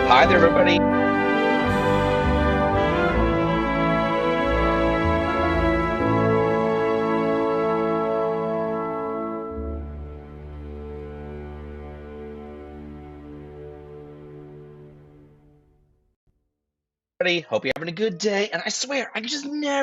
Hi there, everybody. Hope you're having a good day, and I swear, I just never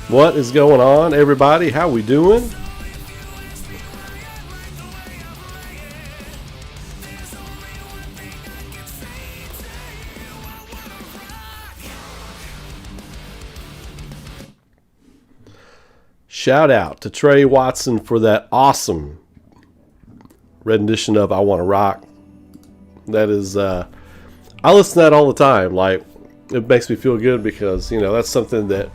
What is going on, everybody? How we doing? Shout out to Trey Watson for that awesome rendition of I Want to Rock. That is, I listen to that all the time. Like, it makes me feel good because, you know, that's something that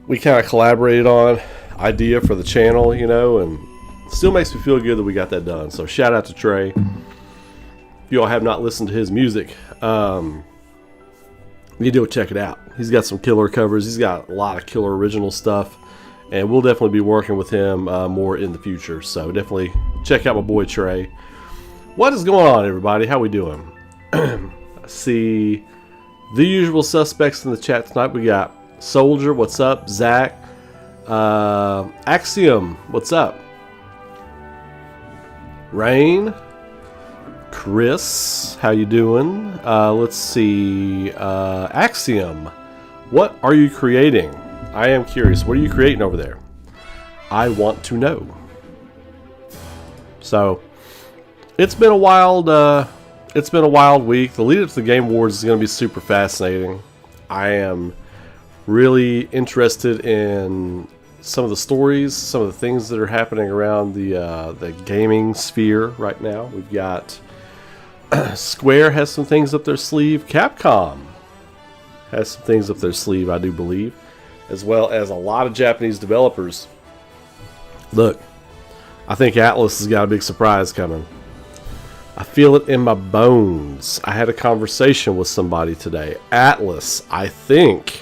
we kind of collaborated on, idea for the channel, you know, and still makes me feel good that we got that done. So shout out to Trey. If you all have not listened to his music, you need to go check it out. He's got some killer covers. He's got a lot of killer original stuff, and we'll definitely be working with him more in the future. So definitely check out my boy Trey. What is going on, everybody? How we doing? I see the usual suspects in the chat tonight. We got Soldier, what's up? Zach, Axiom, what's up? Rain, Chris, how you doing? Let's see, Axiom, what are you creating? I am curious. What are you creating over there? I want to know. So, it's been a wild week. The lead up to the Game Awards is going to be super fascinating. I am really interested in some of the stories, some of the things that are happening around the gaming sphere right now. We've got Square has some things up their sleeve. Capcom has some things up their sleeve, I do believe, as well as a lot of Japanese developers. Look, I think Atlas has got a big surprise coming. I feel it in my bones. I had a conversation with somebody today. Atlas, I think,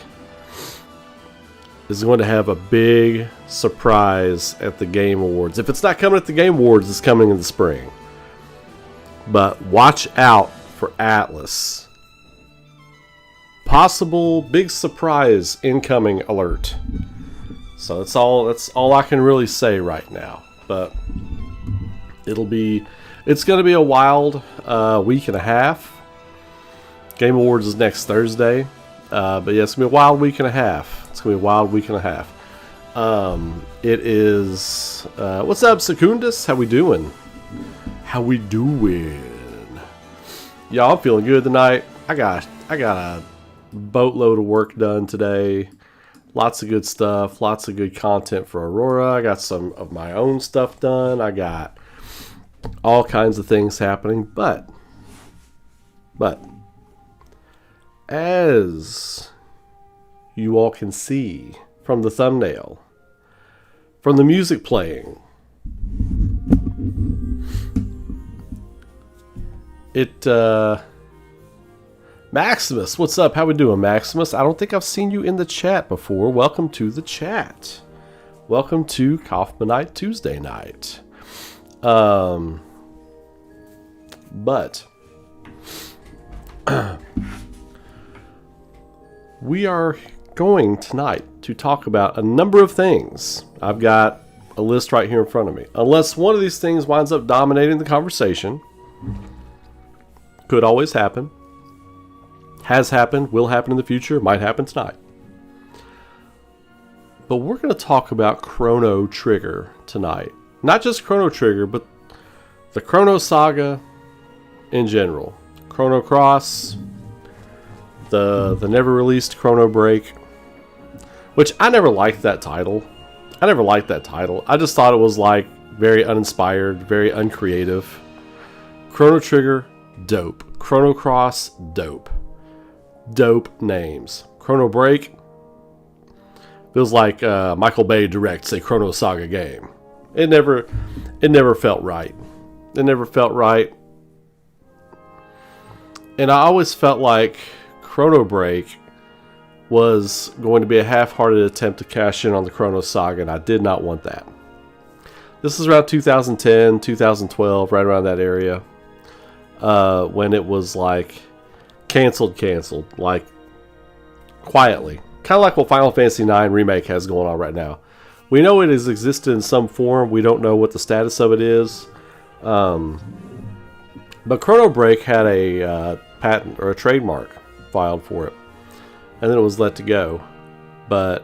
is going to have a big surprise at the Game Awards. If it's not coming at the Game Awards, it's coming in the spring. But watch out for Atlas. Possible big surprise incoming alert. So that's all I can really say right now. But it's going to be a wild week and a half. Game Awards is next Thursday. But yeah, it's going to be a wild week and a half. It's going to be a wild week and a half. It is... what's up, Secundus? How we doing? How we doing? Y'all, I'm feeling good tonight. I got a boatload of work done today. Lots of good stuff. Lots of good content for Aurora. I got some of my own stuff done. I got all kinds of things happening. But... as you all can see from the thumbnail, from the music playing, Maximus, what's up? How we doing, Maximus? I don't think I've seen you in the chat before. Welcome to the chat. Welcome to COFFMANITE Tuesday night. But we are going tonight to talk about a number of things. I've got a list right here in front of me. Unless one of these things winds up dominating the conversation. Could always happen. Has happened, will happen in the future, might happen tonight. But we're going to talk about Chrono Trigger tonight. Not just Chrono Trigger, but the Chrono Saga in general. Chrono Cross, the never released Chrono Break, which I never liked that title. I just thought it was like very uninspired, very uncreative. Chrono Trigger, dope. Chrono Cross, dope. Dope names. Chrono Break feels like Michael Bay directs a Chrono Saga game. It never felt right. It never felt right. And I always felt like Chrono Break was going to be a half-hearted attempt to cash in on the Chrono Saga, and I did not want that. This is around 2010, 2012, right around that area, when it was like canceled, like quietly. Kind of like what Final Fantasy IX Remake has going on right now. We know it has existed in some form. We don't know what the status of it is. But Chrono Break had a patent or a trademark filed for it. And then it was let to go. But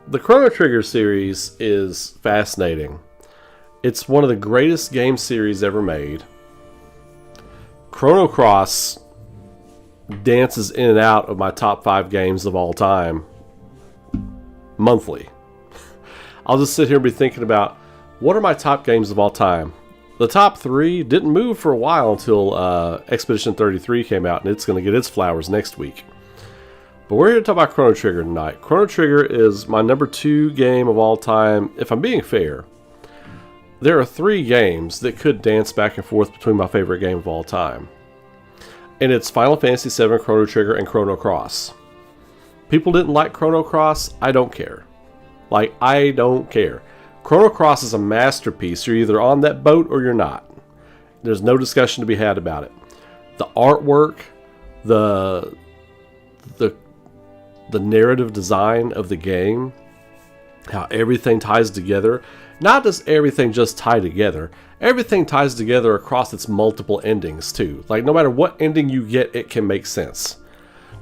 the Chrono Trigger series is fascinating. It's one of the greatest game series ever made. Chrono Cross dances in and out of my top 5 games of all time monthly. I'll just sit here and be thinking about, what are my top games of all time? The top 3 didn't move for a while until Expedition 33 came out, and it's going to get its flowers next week. But we're here to talk about Chrono Trigger tonight. Chrono Trigger is my number 2 game of all time. If I'm being fair, there are 3 games that could dance back and forth between my favorite game of all time. And it's Final Fantasy VII, Chrono Trigger, and Chrono Cross. People didn't like Chrono Cross. I don't care. Like, I don't care. Chrono Cross is a masterpiece. You're either on that boat or you're not. There's no discussion to be had about it. The artwork, the narrative design of the game, how everything ties together. Not does everything just tie together. Everything ties together across its multiple endings too. Like, no matter what ending you get, it can make sense.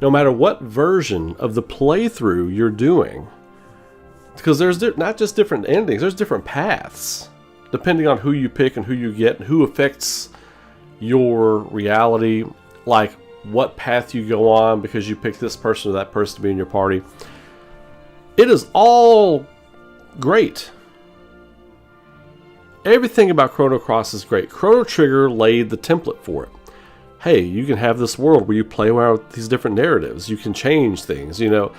No matter what version of the playthrough you're doing. Because there's not just different endings, there's different paths. Depending on who you pick and who you get and who affects your reality. Like, what path you go on because you pick this person or that person to be in your party. It is all great. Everything about Chrono Cross is great. Chrono Trigger laid the template for it. Hey, you can have this world where you play around with these different narratives. You can change things, you know.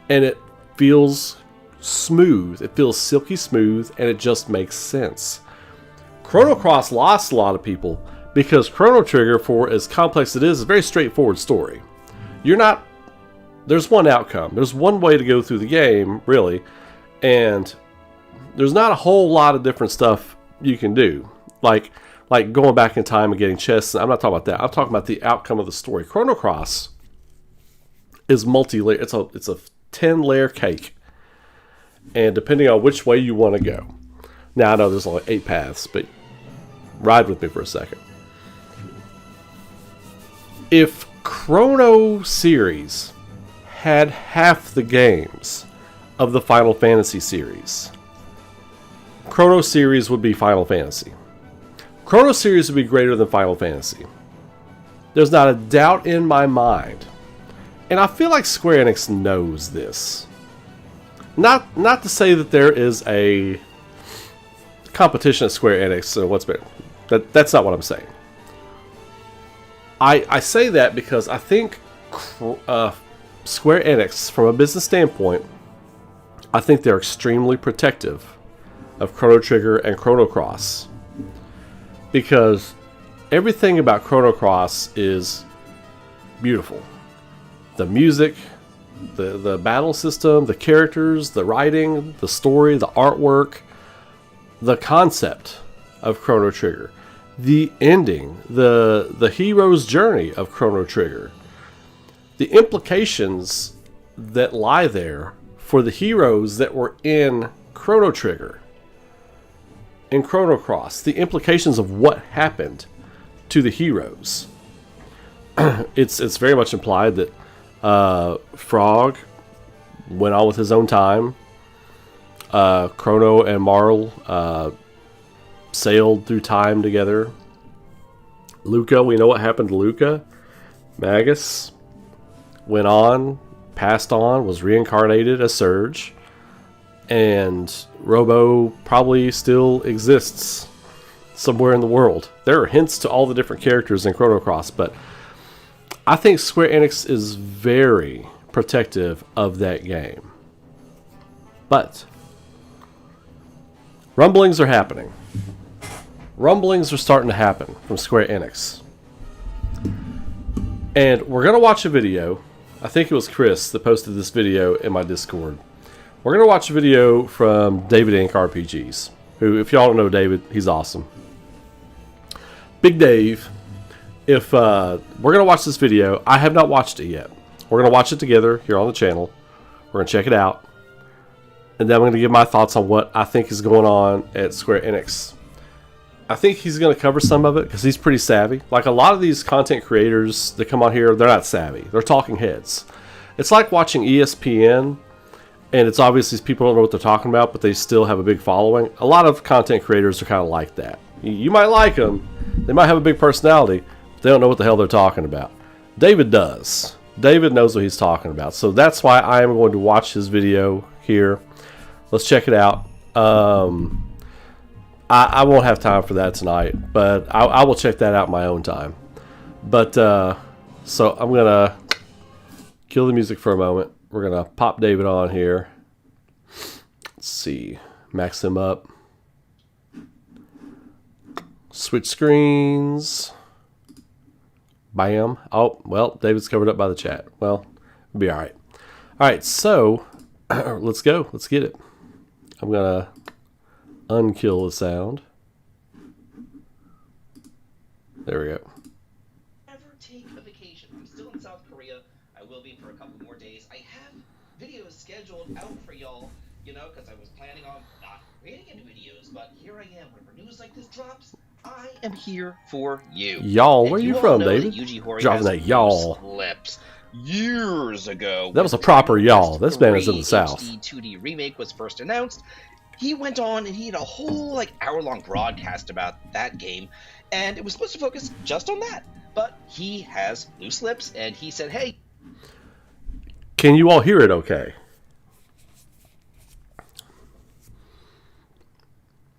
And it feels smooth. It feels silky smooth, and it just makes sense. Chrono Cross lost a lot of people because Chrono Trigger, for as complex as it is a very straightforward story. There's one outcome. There's one way to go through the game, really. And there's not a whole lot of different stuff you can do. Like going back in time and getting chests. I'm not talking about that. I'm talking about the outcome of the story. Chrono Cross is multi-layer. It's a 10-layer cake. And depending on which way you want to go. Now, I know there's only 8 paths, but ride with me for a second. If Chrono series had half the games of the Final Fantasy series, Chrono series would be Final Fantasy. Chrono series would be greater than Final Fantasy. There's not a doubt in my mind. And I feel like Square Enix knows this. Not to say that there is a competition at Square Enix, so what's better. That's not what I'm saying. I say that because I think Square Enix, from a business standpoint, I think they're extremely protective of Chrono Trigger and Chrono Cross. Because everything about Chrono Cross is beautiful. The music, the battle system, the characters, the writing, the story, the artwork, the concept of Chrono Trigger, the ending, the hero's journey of Chrono Trigger, the implications that lie there for the heroes that were in Chrono Trigger, in Chrono Cross, the implications of what happened to the heroes. It's very much implied that Frog went on with his own time. Chrono and Marle sailed through time together. Luca, we know what happened to Luca. Magus went on, passed on, was reincarnated as Surge. And Robo probably still exists somewhere in the world. There are hints to all the different characters in Chrono Cross, but I think Square Enix is very protective of that game. But rumblings are happening. Rumblings are starting to happen from Square Enix. And we're going to watch a video. I think it was Chris that posted this video in my Discord. We're going to watch a video from David Inc. RPGs, who, if y'all don't know David, he's awesome. Big Dave, if we're going to watch this video, I have not watched it yet. We're going to watch it together here on the channel. We're going to check it out. And then I'm going to give my thoughts on what I think is going on at Square Enix. I think he's going to cover some of it because he's pretty savvy. Like a lot of these content creators that come on here, they're not savvy. They're talking heads. It's like watching ESPN, and it's obvious these people don't know what they're talking about, but they still have a big following. A lot of content creators are kind of like that. You might like them. They might have a big personality, but they don't know what the hell they're talking about. David does. David knows what he's talking about. So that's why I am going to watch his video here. Let's check it out. I won't have time for that tonight, but I will check that out in my own time. But so I'm going to kill the music for a moment. We're going to pop David on here. Let's see. Max him up. Switch screens. Bam. Oh, well, David's covered up by the chat. Well, it'll be all right. All right, so let's go. Let's get it. I'm going to unkill the sound. There we go. Never take a vacation. I'm still in South Korea. I will be for a couple more days. I have videos scheduled out for y'all, you know, because I was planning on not creating any videos, but here I am. Whenever news like this drops, I am here for you. Y'all, where are you from, David? Dropping that y'all. Lips. Years ago. That was a proper y'all. This man is in the South. HD 2D remake was first announced. He went on and he had a whole hour-long broadcast about that game, and it was supposed to focus just on that. But he has loose lips, and he said, "Hey, can you all hear it? Okay.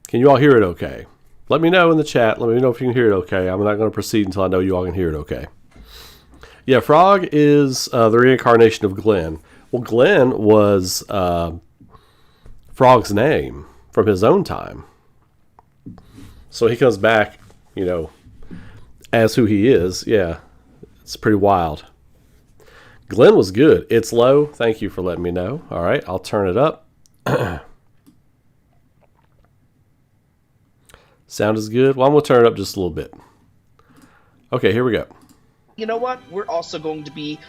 Can you all hear it? Okay. Let me know in the chat. Let me know if you can hear it. Okay. I'm not going to proceed until I know you all can hear it. Okay." Yeah, Frog is the reincarnation of Glenn. Well, Glenn was Frog's name from his own time. So he comes back, you know, as who he is. Yeah, it's pretty wild. Glenn was good. It's low. Thank you for letting me know. All right, I'll turn it up. Sound is good. Well, I'm going to turn it up just a little bit. Okay, here we go. You know what? We're also going to be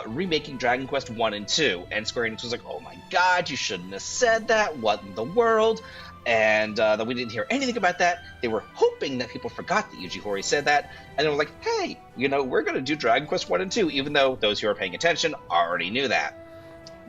remaking Dragon Quest 1 and 2. And Square Enix was like, oh my god, you shouldn't have said that. What in the world? And then we didn't hear anything about that. They were hoping that people forgot that Yuji Horii said that. And they were like, hey, you know, we're going to do Dragon Quest 1 and 2, even though those who are paying attention already knew that.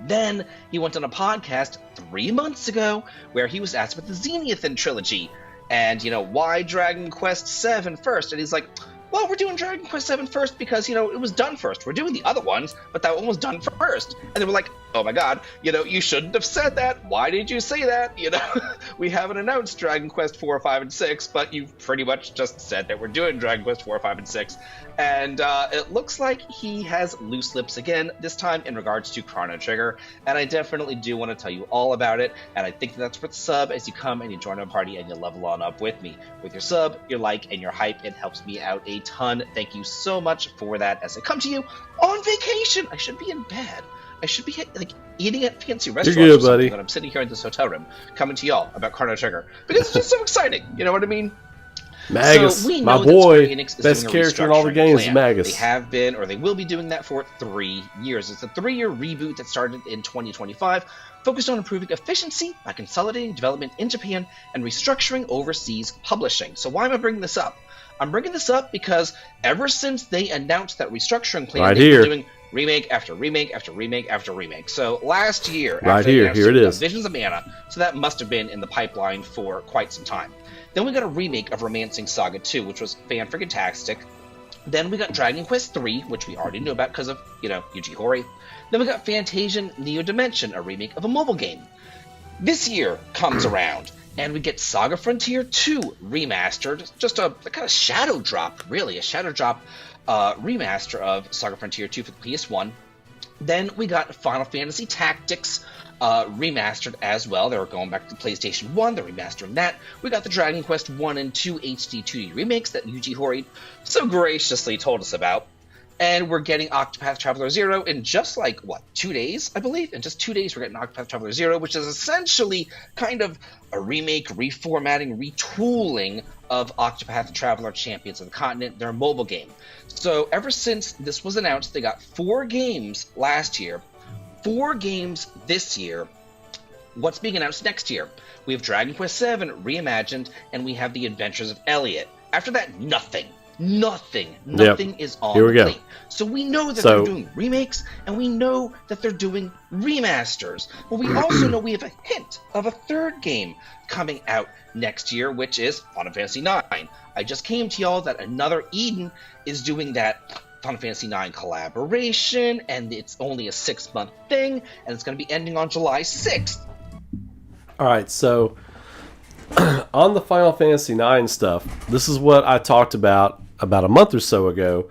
Then he went on a podcast 3 months ago where he was asked about the Zenithon trilogy. And, you know, why Dragon Quest 7 first? And he's like, well, we're doing Dragon Quest 7 first because, you know, it was done first. We're doing the other ones, but that one was done first. And they were like, oh my god, you know, you shouldn't have said that. Why did you say that? You know, we haven't announced Dragon Quest 4, 5, and 6, but you pretty much just said that we're doing Dragon Quest 4, 5, and 6. And it looks like he has loose lips again, this time in regards to Chrono Trigger. And I definitely do want to tell you all about it. And I think that's for the sub as you come and you join our party and you level on up with me. With your sub, your like, and your hype, it helps me out a ton. Thank you so much for that as I come to you on vacation. I should be in bed. I should be like eating at fancy restaurants You're good, or something, buddy. but I'm sitting here in this hotel room coming to y'all about Chrono Trigger because it's just so exciting. You know what I mean? Magus, so my boy, best character in all the games, Magus. They have been, or they will be doing that for 3 years. It's a 3-year reboot that started in 2025, focused on improving efficiency by consolidating development in Japan and restructuring overseas publishing. So why am I bringing this up? I'm bringing this up because ever since they announced that restructuring plan, they've been doing remake after remake after remake after remake. So last year, here it is, Visions of Mana, so that must have been in the pipeline for quite some time. Then we got a remake of Romancing Saga 2, which was fan-freaking-tastic. Then we got Dragon Quest 3, which we already knew about because of, you know, Yuji Horii. Then we got Fantasian Neo Dimension, a remake of a mobile game. This year comes around, and we get Saga Frontier 2 remastered. Just a kind of shadow drop, really, a shadow drop remaster of Saga Frontier 2 for the PS1. Then we got Final Fantasy Tactics remastered as well. They were going back to PlayStation 1. They're remastering that. We got the Dragon Quest 1 and 2 HD 2D remakes that Yuji Horii so graciously told us about. And we're getting Octopath Traveler 0 in just like, 2 days, I believe? In just 2 days, we're getting Octopath Traveler 0, which is essentially kind of a remake, reformatting, retooling of Octopath Traveler Champions of the Continent, their mobile game. So ever since this was announced, they got 4 games last year, 4 games this year. What's being announced next year? We have Dragon Quest VII Reimagined, and we have The Adventures of Elliot. After that, nothing is on Here we the go. plate. So we know that they're doing remakes, and we know that they're doing remasters. But we also know we have a hint of a 3rd game coming out next year, which is Final Fantasy IX. I just came to y'all that Another Eden is doing that Final Fantasy IX collaboration, and it's only a 6-month thing, and it's going to be ending on July 6th. All right, so on the Final Fantasy IX stuff, this is what I talked about a month or so ago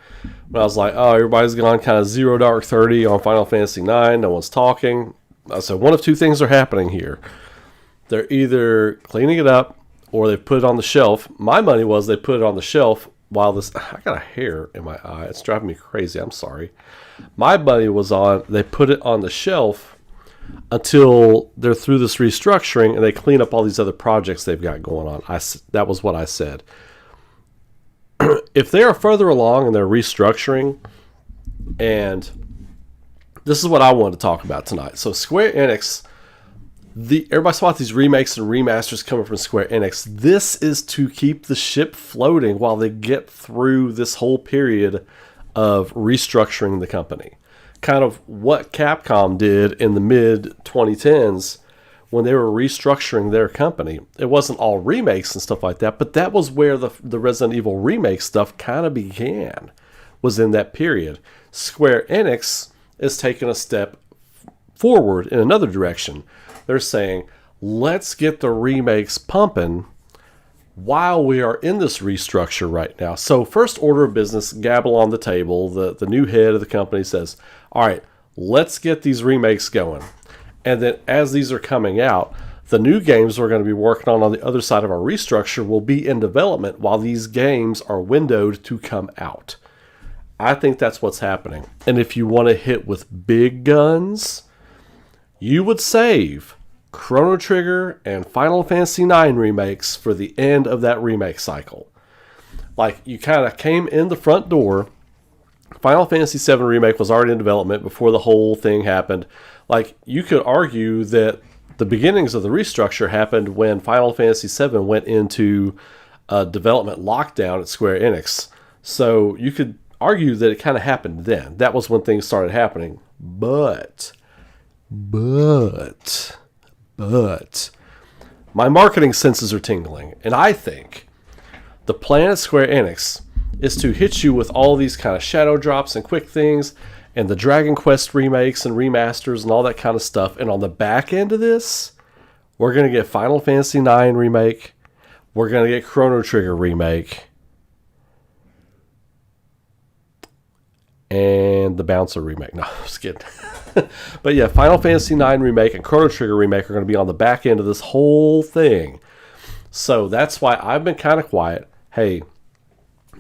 when I was like, oh, everybody's gone kind of 0 Dark 30 on Final Fantasy IX. No one's talking. I said, one of 2 things are happening here. They're either cleaning it up or they put it on the shelf. My money was they put it on the shelf while this... I got a hair in my eye. It's driving me crazy. I'm sorry. My money was on they put it on the shelf until they're through this restructuring and they clean up all these other projects they've got going on. That was what I said. If they are further along and they're restructuring, and this is what I wanted to talk about tonight. So Square Enix, everybody saw these remakes and remasters coming from Square Enix. This is to keep the ship floating while they get through this whole period of restructuring the company. Kind of what Capcom did in the mid-2010s when they were restructuring their company. It wasn't all remakes and stuff like that, but that was where the Resident Evil remake stuff kind of began, was in that period. Square Enix is taking a step forward in another direction. They're saying, let's get the remakes pumping while we are in this restructure right now. So first order of business, gavel on the table. The new head of the company says, all right, let's get these remakes going. And then as these are coming out, the new games we're going to be working on the other side of our restructure will be in development while these games are windowed to come out. I think that's what's happening. And if you want to hit with big guns, you would save Chrono Trigger and Final Fantasy IX remakes for the end of that remake cycle. Like, you kind of came in the front door. Final Fantasy VII Remake was already in development before the whole thing happened. Like, you could argue that the beginnings of the restructure happened when Final Fantasy VII went into development lockdown at Square Enix. So you could argue that it kind of happened then. That was when things started happening. But my marketing senses are tingling, and I think the plan at Square Enix is to hit you with all these kind of shadow drops and quick things and the Dragon Quest remakes and remasters and all that kind of stuff. And on the back end of this, we're going to get Final Fantasy IX remake. We're going to get Chrono Trigger remake. And the Bouncer remake. No, I'm just kidding. But yeah, Final Fantasy IX remake and Chrono Trigger remake are going to be on the back end of this whole thing. So that's why I've been kind of quiet. Hey,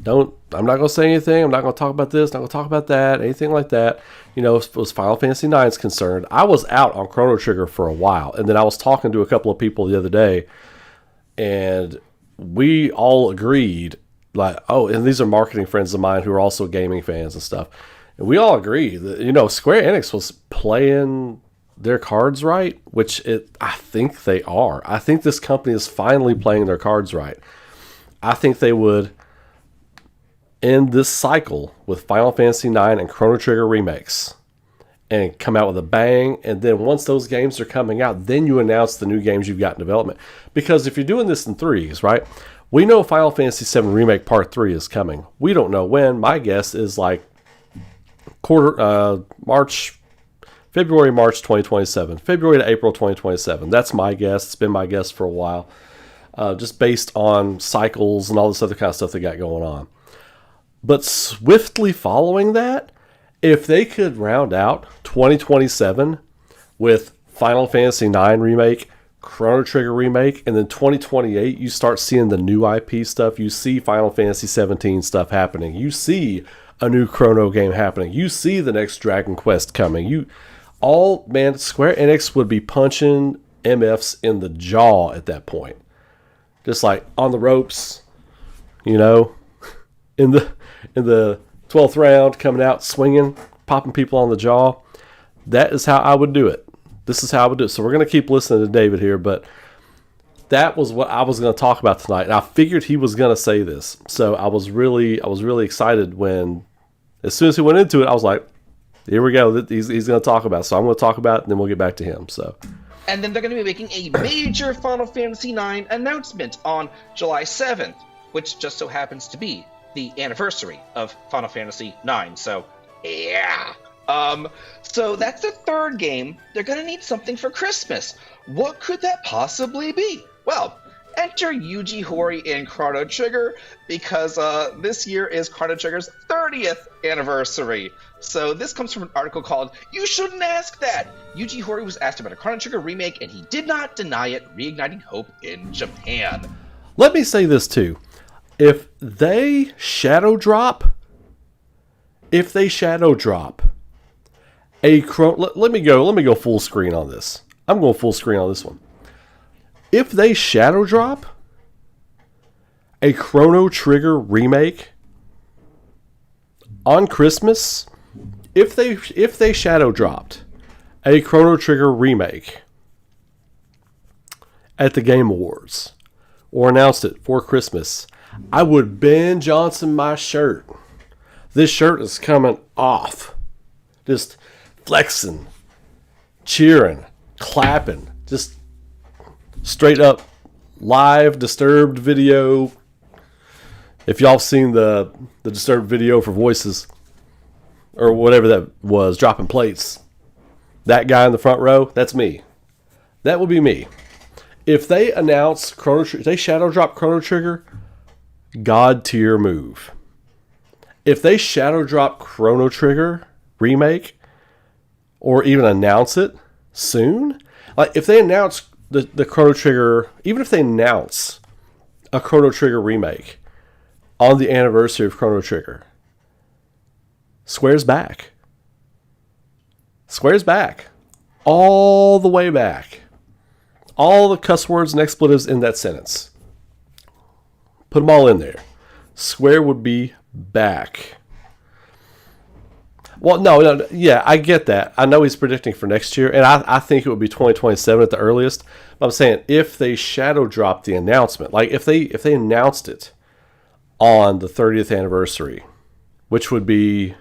I'm not going to say anything. I'm not going to talk about this, not going to talk about that, anything like that. You know, as far as Final Fantasy IX is concerned, I was out on Chrono Trigger for a while. And then I was talking to a couple of people the other day, and we all agreed, like, oh, and these are marketing friends of mine who are also gaming fans and stuff. And we all agree that, you know, Square Enix was playing their cards right, which I think they are. I think this company is finally playing their cards right. I think they would end this cycle with Final Fantasy IX and Chrono Trigger remakes and come out with a bang. And then once those games are coming out, then you announce the new games you've got in development. Because if you're doing this in threes, right? We know Final Fantasy VII Remake Part 3 is coming. We don't know when. My guess is like February, March 2027. February to April 2027. That's my guess. It's been my guess for a while. Just based on cycles and all this other kind of stuff they got going on. But swiftly following that, if they could round out 2027 with Final Fantasy IX Remake, Chrono Trigger Remake, and then 2028 you start seeing the new IP stuff. You see Final Fantasy 17 stuff happening. You see a new Chrono game happening. You see the next Dragon Quest coming. Square Enix would be punching MFs in the jaw at that point. Just like on the ropes, in the 12th round, coming out swinging, popping people on the jaw. That is how I would do it. This is how I would do it. So we're going to keep listening to David here, but that was what I was going to talk about tonight. And I figured he was going to say this. So I was really excited when, as soon as he went into it, I was like, here we go. He's going to talk about it. So I'm going to talk about it, and then we'll get back to him. So. And then they're going to be making a major Final Fantasy IX announcement on July 7th, which just so happens to be the anniversary of Final Fantasy IX. So, yeah. So that's the third game. They're going to need something for Christmas. What could that possibly be? Well, enter Yuji Horii in Chrono Trigger, because this year is Chrono Trigger's 30th anniversary. So this comes from an article called "You Shouldn't Ask That." Yuji Horii was asked about a Chrono Trigger remake, and he did not deny it, reigniting hope in Japan. Let me say this too. If they shadow drop a Chrono, let me go full screen on this. I'm going full screen on this one. If they shadow drop a Chrono Trigger remake on Christmas, if they shadow dropped a Chrono Trigger remake at the Game Awards or announced it for Christmas, I would Ben Johnson my shirt. This shirt is coming off. Just flexing, cheering, clapping, just straight up live Disturbed video. If y'all seen the Disturbed video for Voices or whatever that was, dropping plates, that guy in the front row, that's me. That would be me. If they announce Chrono Trigger, they shadow drop Chrono Trigger, God tier move. If they shadow drop Chrono Trigger remake or even announce it soon, like if they announce the Chrono Trigger, even if they announce a Chrono Trigger remake on the anniversary of Chrono Trigger, Square's back. Square's back. All the way back. All the cuss words and expletives in that sentence. Put them all in there. Square would be back. Well, no, yeah, I get that. I know he's predicting for next year, and I think it would be 2027 at the earliest. But I'm saying if they shadow drop the announcement, like if they announced it on the 30th anniversary, which would be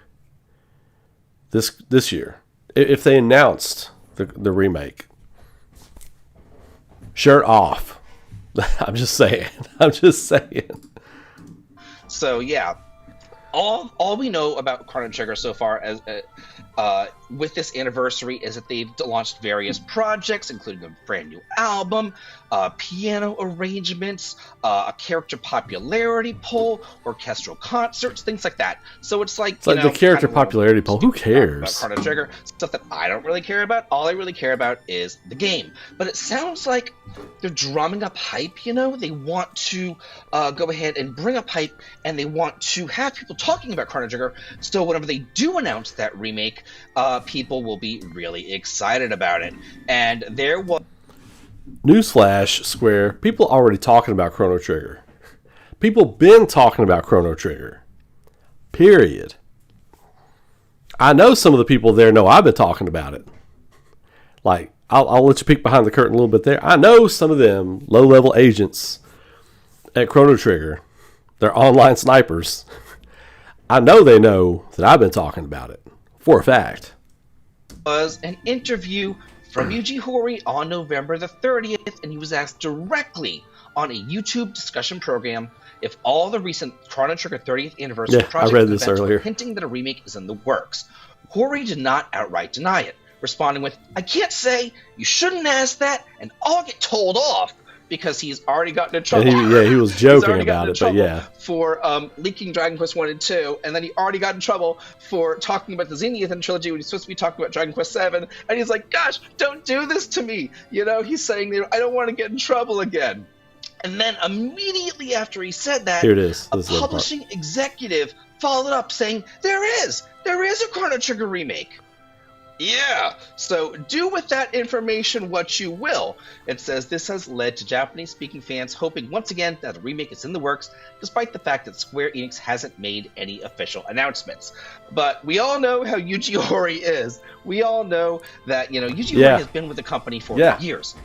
this year, if they announced the remake, shirt off. I'm just saying. So yeah, all we know about Chrono Trigger so far as with this anniversary is that they've launched various projects, including a brand new album, piano arrangements, a character popularity poll, orchestral concerts, things like that. So it's like the character popularity poll. Who cares? About Chrono Trigger, stuff that I don't really care about. All I really care about is the game. But it sounds like they're drumming up hype. They want to go ahead and bring up hype, and they want to have people talking about Chrono Trigger. So whenever they do announce that remake, people will be really excited about it. And there was newsflash, Square, people already talking about Chrono Trigger. People been talking about Chrono Trigger. Period. I know some of the people there know I've been talking about it. Like, I'll let you peek behind the curtain a little bit there. I know some of them low-level agents at Chrono Trigger. They're online snipers. I know they know that I've been talking about it. For a fact. Was an interview from Yuji Horii on November the 30th, and he was asked directly on a YouTube discussion program if all the recent Chrono Trigger 30th anniversary projects I read this earlier. were hinting that a remake is in the works. Horii did not outright deny it, responding with, "I can't say, you shouldn't ask that, and I'll get told off," because he's already gotten in trouble. He was joking about it, but yeah. For leaking Dragon Quest 1 and 2, and then he already got in trouble for talking about the Zenith trilogy when he's supposed to be talking about Dragon Quest 7, and he's like, gosh, don't do this to me. He's saying, I don't want to get in trouble again. And then immediately after he said that, here it is. A publishing executive followed up saying, there is a Chrono Trigger remake. Yeah, so do with that information what you will. It says this has led to Japanese-speaking fans hoping once again that a remake is in the works, despite the fact that Square Enix hasn't made any official announcements. But we all know how Yuji Horii is. We all know that, Yuji Horii has been with the company for years.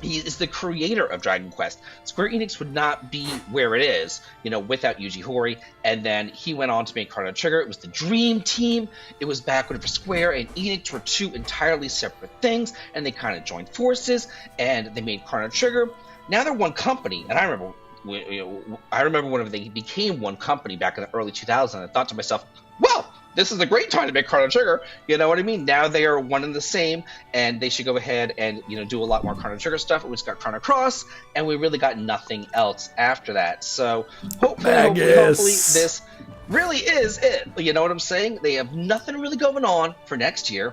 He is the creator of Dragon Quest. Square Enix would not be where it is, without Yuji Horii. And then he went on to make Chrono Trigger. It was the Dream Team. It was back when Square and Enix were two entirely separate things, and they kind of joined forces, and they made Chrono Trigger. Now they're one company, and I remember when they became one company back in the early 2000s. I thought to myself, well, this is a great time to make Chrono Trigger. You know what I mean? Now they are one and the same, and they should go ahead and do a lot more Chrono Trigger stuff. We just got Chrono Cross, and we really got nothing else after that. So hopefully this really is it. You know what I'm saying? They have nothing really going on for next year.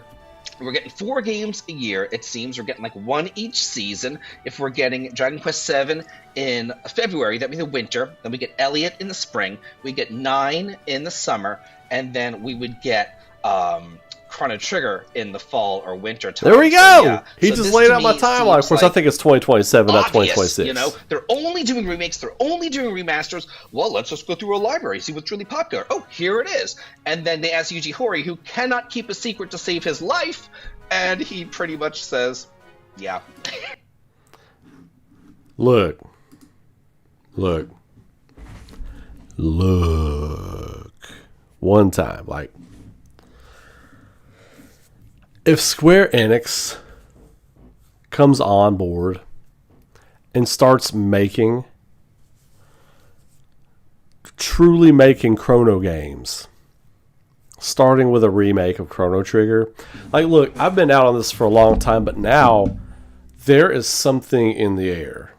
We're getting 4 games a year, it seems. We're getting like 1 each season. If we're getting Dragon Quest VII in February, that'd be the winter. Then we get Elliot in the spring. We get 9 in the summer. And then we would get Chrono Trigger in the fall or winter time. There we go! So, he just laid out my timeline. Of course, I think it's 2027, not 2026. They're only doing remakes. They're only doing remasters. Well, let's just go through a library, see what's really popular. Oh, here it is. And then they ask Yuji Horii, who cannot keep a secret to save his life, and he pretty much says, yeah. Look. One time, if Square Enix comes on board and starts truly making Chrono games, starting with a remake of Chrono Trigger, look, I've been out on this for a long time, but now there is something in the air.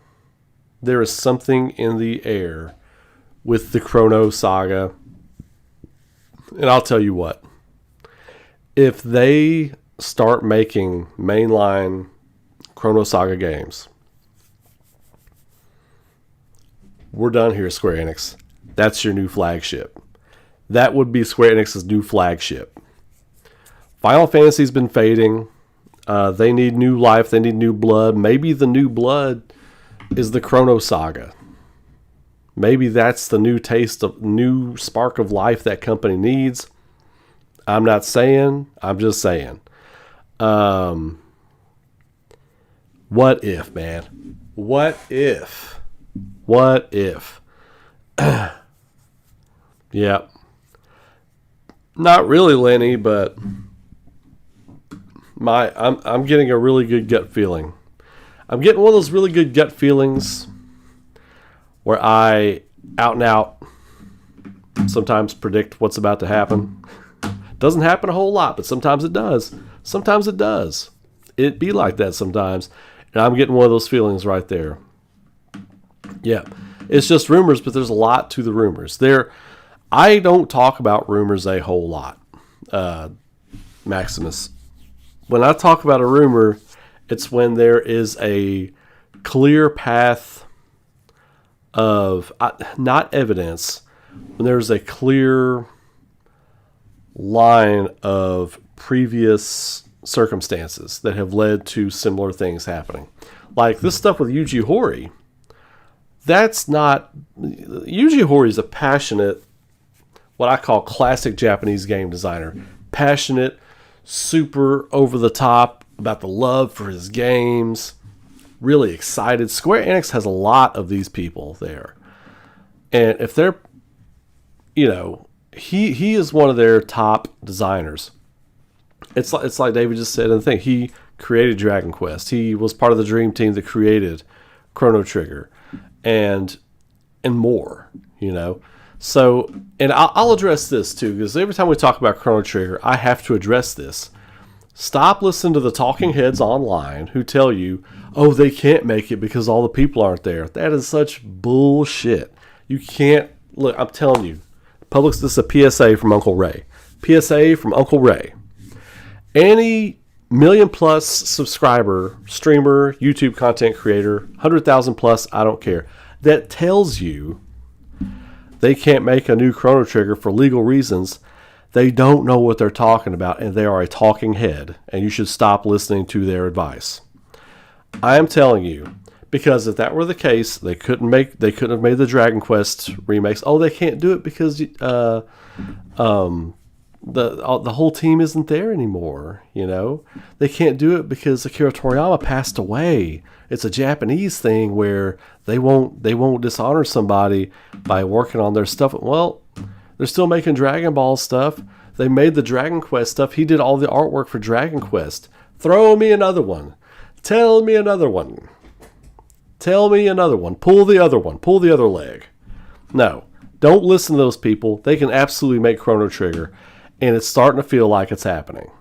There is something in the air with the Chrono saga. And I'll tell you what, if they start making mainline Chrono Saga games, we're done here, Square Enix. That's your new flagship. That would be Square Enix's new flagship. Final Fantasy's been fading. They need new life. They need new blood. Maybe the new blood is the Chrono Saga. Maybe that's the new taste of new spark of life that company needs. I'm not saying. I'm just saying. What if, man? What if? Yeah. Not really, Lenny, but I'm getting a really good gut feeling. I'm getting one of those really good gut feelings where I out and out sometimes predict what's about to happen. Doesn't happen a whole lot, but sometimes it does. Sometimes it does. It be like that sometimes. And I'm getting one of those feelings right there. Yeah. It's just rumors, but there's a lot to the rumors. I don't talk about rumors a whole lot, Maximus. When I talk about a rumor, it's when there is a clear path of, not evidence, when there's a clear line of previous circumstances that have led to similar things happening. Like this stuff with Yuji Horii. Yuji Horii is a passionate, what I call classic Japanese game designer. Passionate, super over the top about the love for his games. Really excited. Square Enix has a lot of these people there. And if they're, he is one of their top designers. It's like David just said in the thing. He created Dragon Quest. He was part of the dream team that created Chrono Trigger and more, So, and I'll address this too, because every time we talk about Chrono Trigger, I have to address this. Stop listening to the talking heads online who tell you, oh, they can't make it because all the people aren't there. That is such bullshit. You can't, look, I'm telling you, this is a PSA from Uncle Ray. PSA from Uncle Ray. Any million-plus subscriber, streamer, YouTube content creator, 100,000 plus, I don't care, that tells you they can't make a new Chrono Trigger for legal reasons. They don't know what they're talking about, and they are a talking head, and you should stop listening to their advice. I am telling you, because if that were the case, they couldn't have made the Dragon Quest remakes. Oh, they can't do it because the whole team isn't there anymore. You know, they can't do it because Akira Toriyama passed away. It's a Japanese thing where they won't dishonor somebody by working on their stuff. Well, they're still making Dragon Ball stuff. They made the Dragon Quest stuff. He did all the artwork for Dragon Quest. Throw me another one. Tell me another one. Tell me another one. Pull the other one. Pull the other leg. No, don't listen to those people. They can absolutely make Chrono Trigger, and it's starting to feel like it's happening.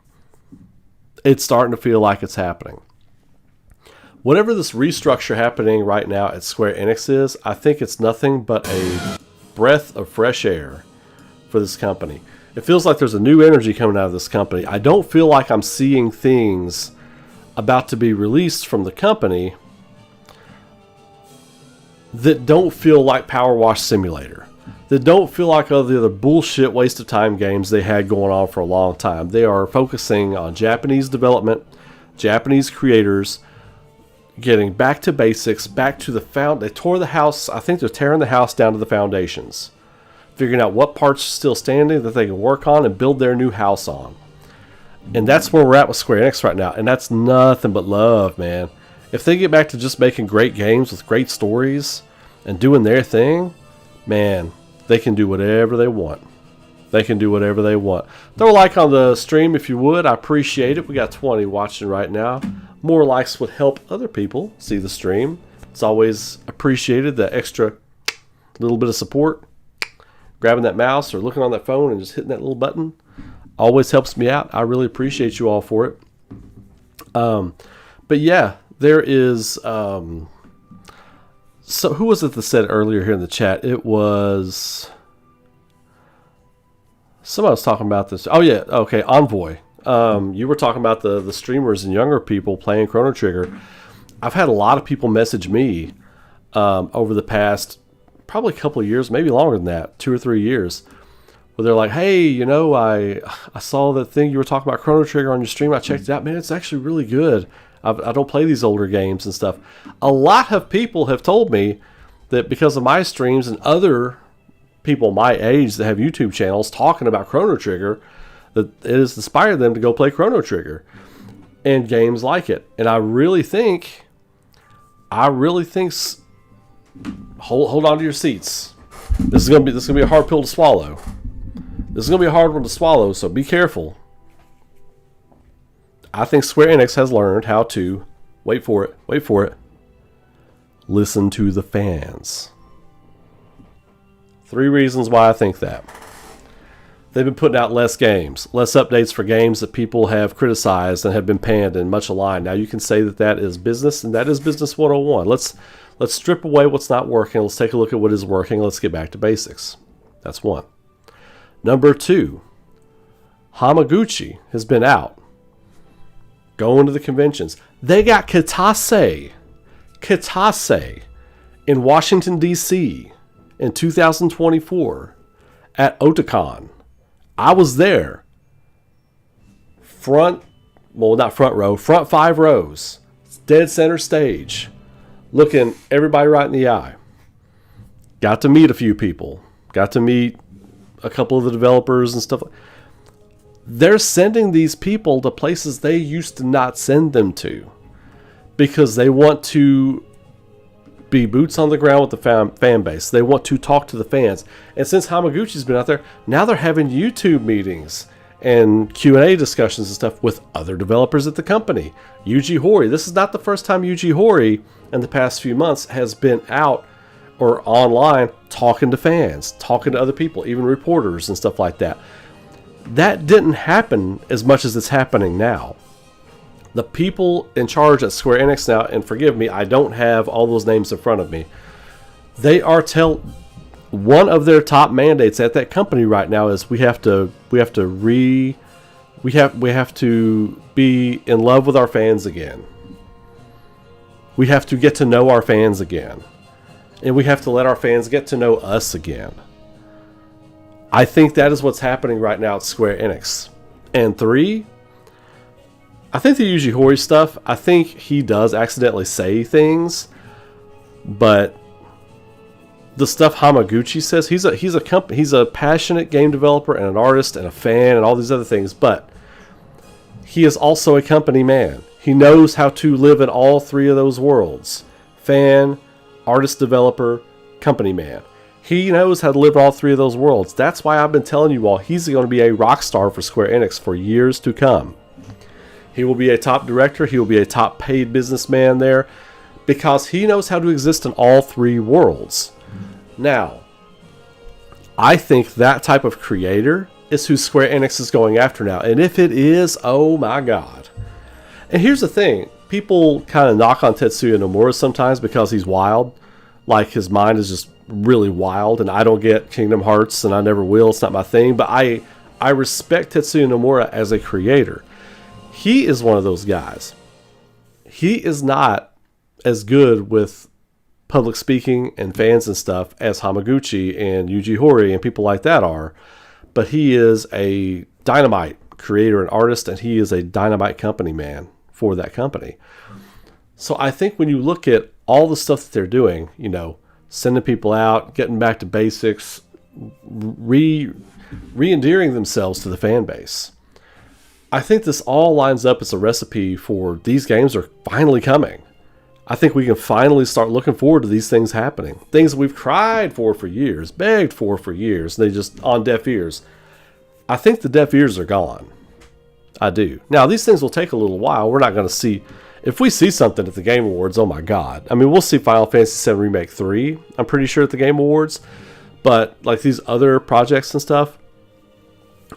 It's starting to feel like it's happening. Whatever this restructure happening right now at Square Enix is, I think it's nothing but a breath of fresh air for this company. It feels like there's a new energy coming out of this company. I don't feel like I'm seeing things about to be released from the company that don't feel like Power Wash Simulator, that don't feel like all the other bullshit waste of time games they had going on for a long time. They are focusing on Japanese development, Japanese creators, getting back to basics, back to the they tore the house. I think they're tearing the house down to the foundations, figuring out what parts are still standing that they can work on and build their new house on. And that's where we're at with Square Enix right now. And that's nothing but love, man. If they get back to just making great games with great stories and doing their thing, man, they can do whatever they want. They can do whatever they want. Throw a like on the stream if you would. I appreciate it. We got 20 watching right now. More likes would help other people see the stream. It's always appreciated, the extra little bit of support. Grabbing that mouse or looking on that phone and just hitting that little button always helps me out. I really appreciate you all for it. But yeah, there is... so who was it that said earlier here in the chat? It was... Somebody was talking about this. Oh yeah, okay, Envoy. You were talking about the streamers and younger people playing Chrono Trigger. I've had a lot of people message me over the past probably a couple of years, maybe longer than that, 2 or 3 years, where they're like, hey, you know, I saw that thing you were talking about Chrono Trigger on your stream. I checked it out. Man, it's actually really good. I don't play these older games and stuff. A lot of people have told me that because of my streams and other people my age that have YouTube channels talking about Chrono Trigger, that it has inspired them to go play Chrono Trigger and games like it. And I really think hold on to your seats. This is gonna be a hard pill to swallow. This is gonna be a hard one to swallow, so be careful. I think Square Enix has learned how to wait for it. Listen to the fans. 3 reasons why I think that. They've been putting out less games, less updates for games that people have criticized and have been panned and much aligned. Now you can say that is business, and that is business 101. Let's strip away what's not working. Let's take a look at what is working. Let's get back to basics. That's 1. Number 2, Hamaguchi has been out, going to the conventions. They got Kitase in Washington, D.C. in 2024 at Otakon. I was there. Front 5 rows. Dead center stage. Looking everybody right in the eye. Got to meet a few people. Got to meet a couple of the developers and stuff. They're sending these people to places they used to not send them to, because they want to be boots on the ground with the fan base. They want to talk to the fans. And since Hamaguchi's been out there, now they're having YouTube meetings and Q&A discussions and stuff with other developers at the company. Yuji Horii. This is not the first time Yuji Horii in the past few months has been out or online talking to fans, talking to other people, even reporters and stuff like that. That didn't happen as much as it's happening now. The people in charge at Square Enix now, and forgive me, I don't have all those names in front of me. They are one of their top mandates at that company right now is we have to be in love with our fans again. We have to get to know our fans again. And we have to let our fans get to know us again. I think that is what's happening right now at Square Enix. And 3, I think the Yuji Horii stuff, I think he does accidentally say things, but the stuff Hamaguchi says, he's a passionate game developer and an artist and a fan and all these other things, but he is also a company man. He knows how to live in all 3 of those worlds. Fan, artist, developer, company man. He knows how to live in all 3 of those worlds. That's why I've been telling you all he's going to be a rock star for Square Enix for years to come. He will be a top director. He will be a top paid businessman there because he knows how to exist in all 3 worlds. Now, I think that type of creator is who Square Enix is going after now. And if it is, oh my God. And here's the thing. People kind of knock on Tetsuya Nomura sometimes because he's wild. Like, his mind is just really wild, and I don't get Kingdom Hearts, and I never will. It's not my thing. But I respect Tetsuya Nomura as a creator. He is one of those guys. He is not as good with public speaking and fans and stuff as Hamaguchi and Yuji Horii and people like that are. But he is a dynamite creator and artist, and he is a dynamite company man for that company. So I think when you look at all the stuff that they're doing, you know, sending people out, getting back to basics, re-endearing themselves to the fan base, I think this all lines up as a recipe for these games are finally coming. I think we can finally start looking forward to these things happening. Things we've cried for years, begged for years, and they just on deaf ears. I think the deaf ears are gone. I do. Now, these things will take a little while. We're not going to see... If we see something at the Game Awards, oh my God. I mean, we'll see Final Fantasy VII Remake 3, I'm pretty sure, at the Game Awards. But, like, these other projects and stuff,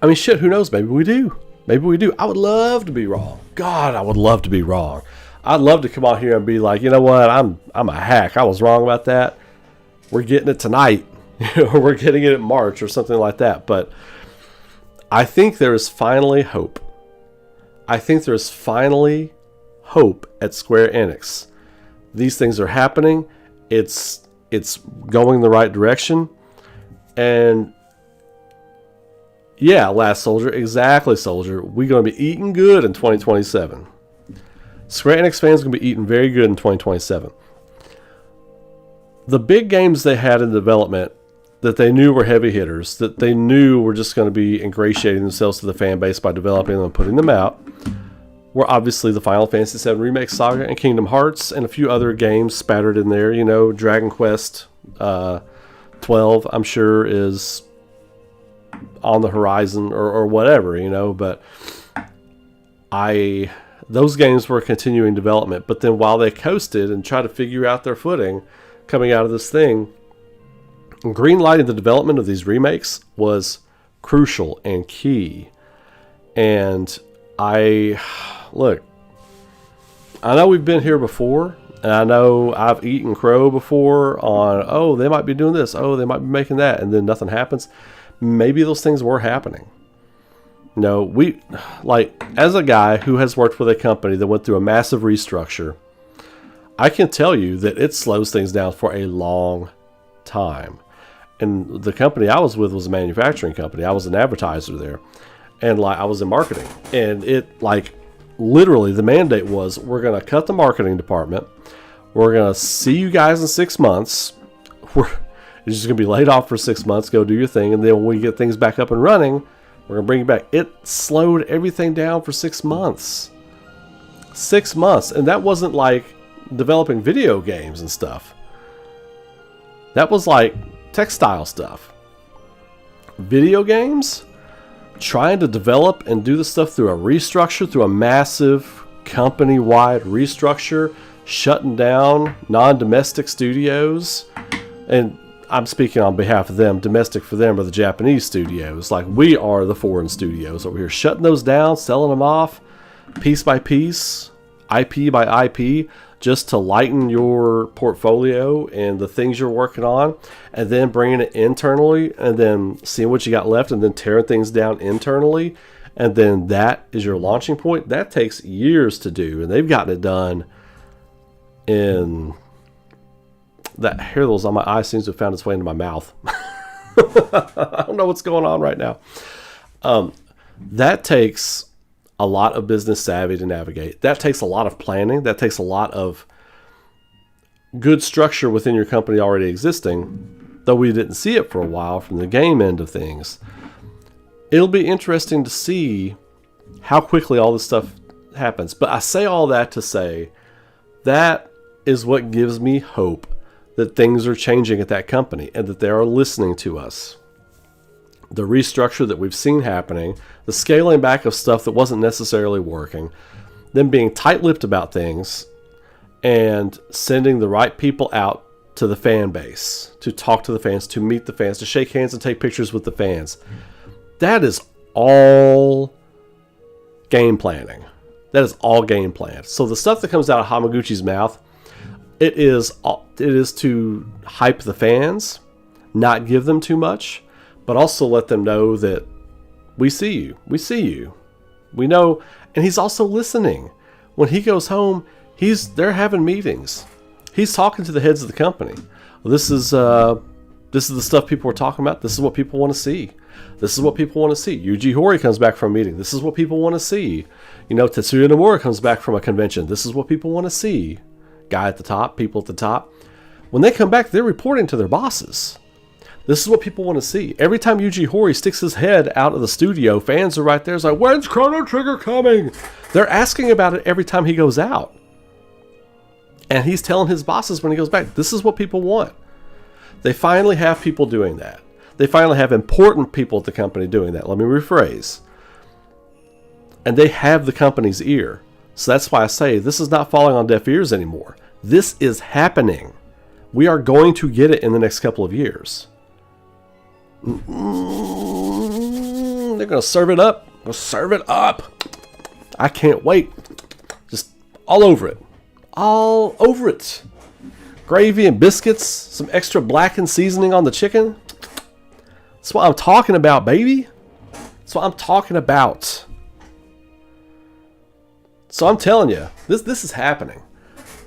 I mean, shit, who knows? Maybe we do. Maybe we do. I would love to be wrong. God, I would love to be wrong. I'd love to come out here and be like, you know what? I'm a hack. I was wrong about that. We're getting it tonight. Or we're getting it in March or something like that. But I think there is finally hope. I think there's finally hope at Square Enix. These things are happening. It's going the right direction. And yeah, Last Soldier, exactly, Soldier. We're going to be eating good in 2027. Square Enix fans are going to be eating very good in 2027. The big games they had in development that they knew were heavy hitters, that they knew were just going to be ingratiating themselves to the fan base by developing them and putting them out, were obviously the Final Fantasy VII Remake Saga and Kingdom Hearts and a few other games spattered in there. You know, Dragon Quest 12, I'm sure, is on the horizon or whatever, you know. But those games were continuing development. But then while they coasted and tried to figure out their footing coming out of this thing, greenlighting the development of these remakes was crucial and key. And look, I know we've been here before, and I know I've eaten crow before on, oh, they might be doing this, oh, they might be making that, and then nothing happens. Maybe those things were happening. No, as a guy who has worked with a company that went through a massive restructure, I can tell you that it slows things down for a long time. And the company I was with was a manufacturing company. I was an advertiser there. And I was in marketing. And it literally the mandate was, we're going to cut the marketing department. We're going to see you guys in 6 months. You're just going to be laid off for 6 months. Go do your thing. And then when we get things back up and running, we're going to bring you back. It slowed everything down for 6 months. 6 months. And that wasn't like developing video games and stuff. That was like textile stuff. Video games? Trying to develop and do the stuff through a restructure, through a massive company-wide restructure, shutting down non-domestic studios. And I'm speaking on behalf of them. Domestic for them are the Japanese studios. Like, we are the foreign studios over here. Shutting those down, selling them off, piece by piece, IP by IP, just to lighten your portfolio and the things you're working on, and then bringing it internally, and then seeing what you got left, and then tearing things down internally, and then that is your launching point. That takes years to do, and they've gotten it done in... That hair that was on my eye seems to have found its way into my mouth. I don't know what's going on right now. That takes a lot of business savvy to navigate. That takes a lot of planning. That takes a lot of good structure within your company already existing, though we didn't see it for a while from the game end of things. It'll be interesting to see how quickly all this stuff happens. But I say all that to say that is what gives me hope that things are changing at that company and that they are listening to us. The restructure that we've seen happening, the scaling back of stuff that wasn't necessarily working, them being tight-lipped about things, and sending the right people out to the fan base, to talk to the fans, to meet the fans, to shake hands and take pictures with the fans. That is all game planning. That is all game planned. So the stuff that comes out of Hamaguchi's mouth, it is to hype the fans, not give them too much, but also let them know that we see you. We see you. We know. And he's also listening. When he goes home, they're having meetings. He's talking to the heads of the company. Well, this is the stuff people are talking about. This is what people want to see. This is what people want to see. Yuji Horii comes back from a meeting. This is what people want to see. Tetsuya Nomura comes back from a convention. This is what people want to see. Guy at the top, people at the top. When they come back, they're reporting to their bosses. This is what people want to see. Every time Yuji Horii sticks his head out of the studio, fans are right there. It's like, when's Chrono Trigger coming? They're asking about it every time he goes out. And he's telling his bosses when he goes back, this is what people want. They finally have people doing that. They finally have important people at the company doing that. Let me rephrase. And they have the company's ear. So that's why I say this is not falling on deaf ears anymore. This is happening. We are going to get it in the next couple of years. They're going to serve it up. Serve it up. I can't wait. Just all over it. All over it. Gravy and biscuits. Some extra blackened seasoning on the chicken. That's what I'm talking about, baby. That's what I'm talking about. So I'm telling you, this is happening.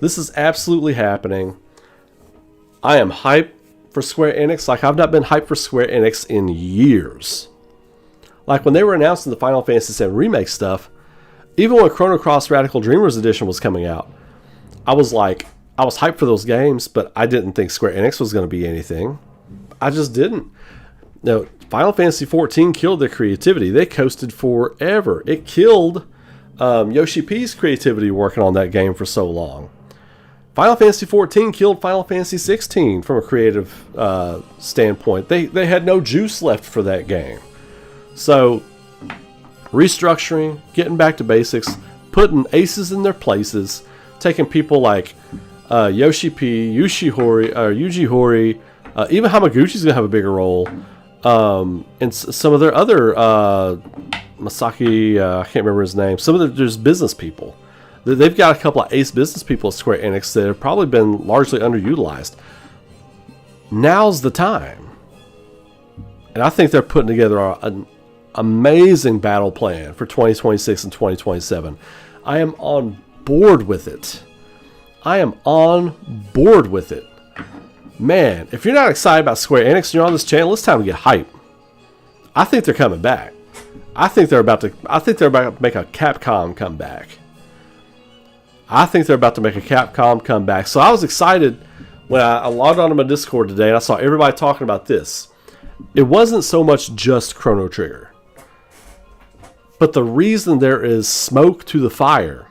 This is absolutely happening. I am hyped for Square Enix like I've not been hyped for Square Enix in years. Like when they were announcing the Final Fantasy VII Remake stuff, even when Chrono Cross Radical Dreamers Edition was coming out, I was hyped for those games, but I didn't think Square Enix was going to be anything. I just didn't. No, Final Fantasy XIV killed their creativity. They coasted forever. It killed Yoshi P's creativity working on that game for so long. Final Fantasy XIV killed Final Fantasy XVI from a creative standpoint. They had no juice left for that game. So, restructuring, getting back to basics, putting aces in their places, taking people like Yoshi P, Yuji Horii, even Hamaguchi's going to have a bigger role, and some of their other, Masaki, I can't remember his name, some of there's business people. They've got a couple of ace business people at Square Enix that have probably been largely underutilized. Now's the time. And I think they're putting together an amazing battle plan for 2026 and 2027. I am on board with it. Man, if you're not excited about Square Enix and you're on this channel, it's time to get hype. I think they're coming back. I think they're about to make a Capcom comeback. So I was excited when I logged onto my Discord today and I saw everybody talking about this. It wasn't so much just Chrono Trigger. But the reason there is smoke to the fire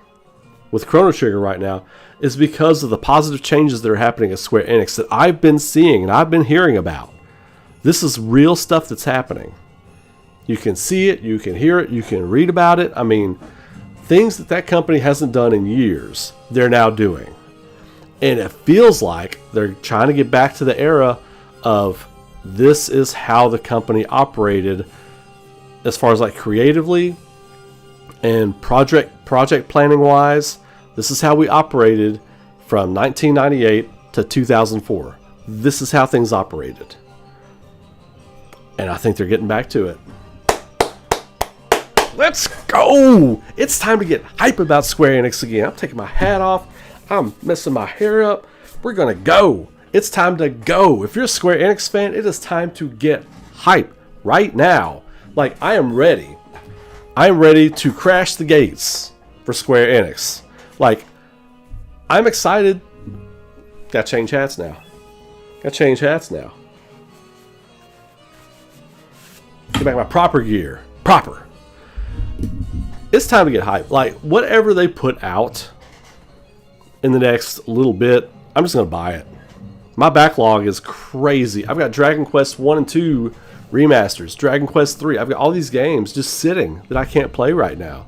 with Chrono Trigger right now is because of the positive changes that are happening at Square Enix that I've been seeing and I've been hearing about. This is real stuff that's happening. You can see it, you can hear it, you can read about it. I mean, things that company hasn't done in years, they're now doing. And it feels like they're trying to get back to the era of this is how the company operated as far as like creatively and project planning wise. This is how we operated from 1998 to 2004. This is how things operated. And I think they're getting back to it. Let's go! It's time to get hype about Square Enix again. I'm taking my hat off. I'm messing my hair up. We're going to go. It's time to go. If you're a Square Enix fan, it is time to get hype right now. Like, I am ready. I am ready to crash the gates for Square Enix. Like, I'm excited. Gotta change hats now. Get back my proper gear. Proper. It's time to get hype. Like, whatever they put out in the next little bit, I'm just going to buy it. My backlog is crazy. I've got Dragon Quest 1 and 2 remasters, Dragon Quest 3. I've got all these games just sitting that I can't play right now.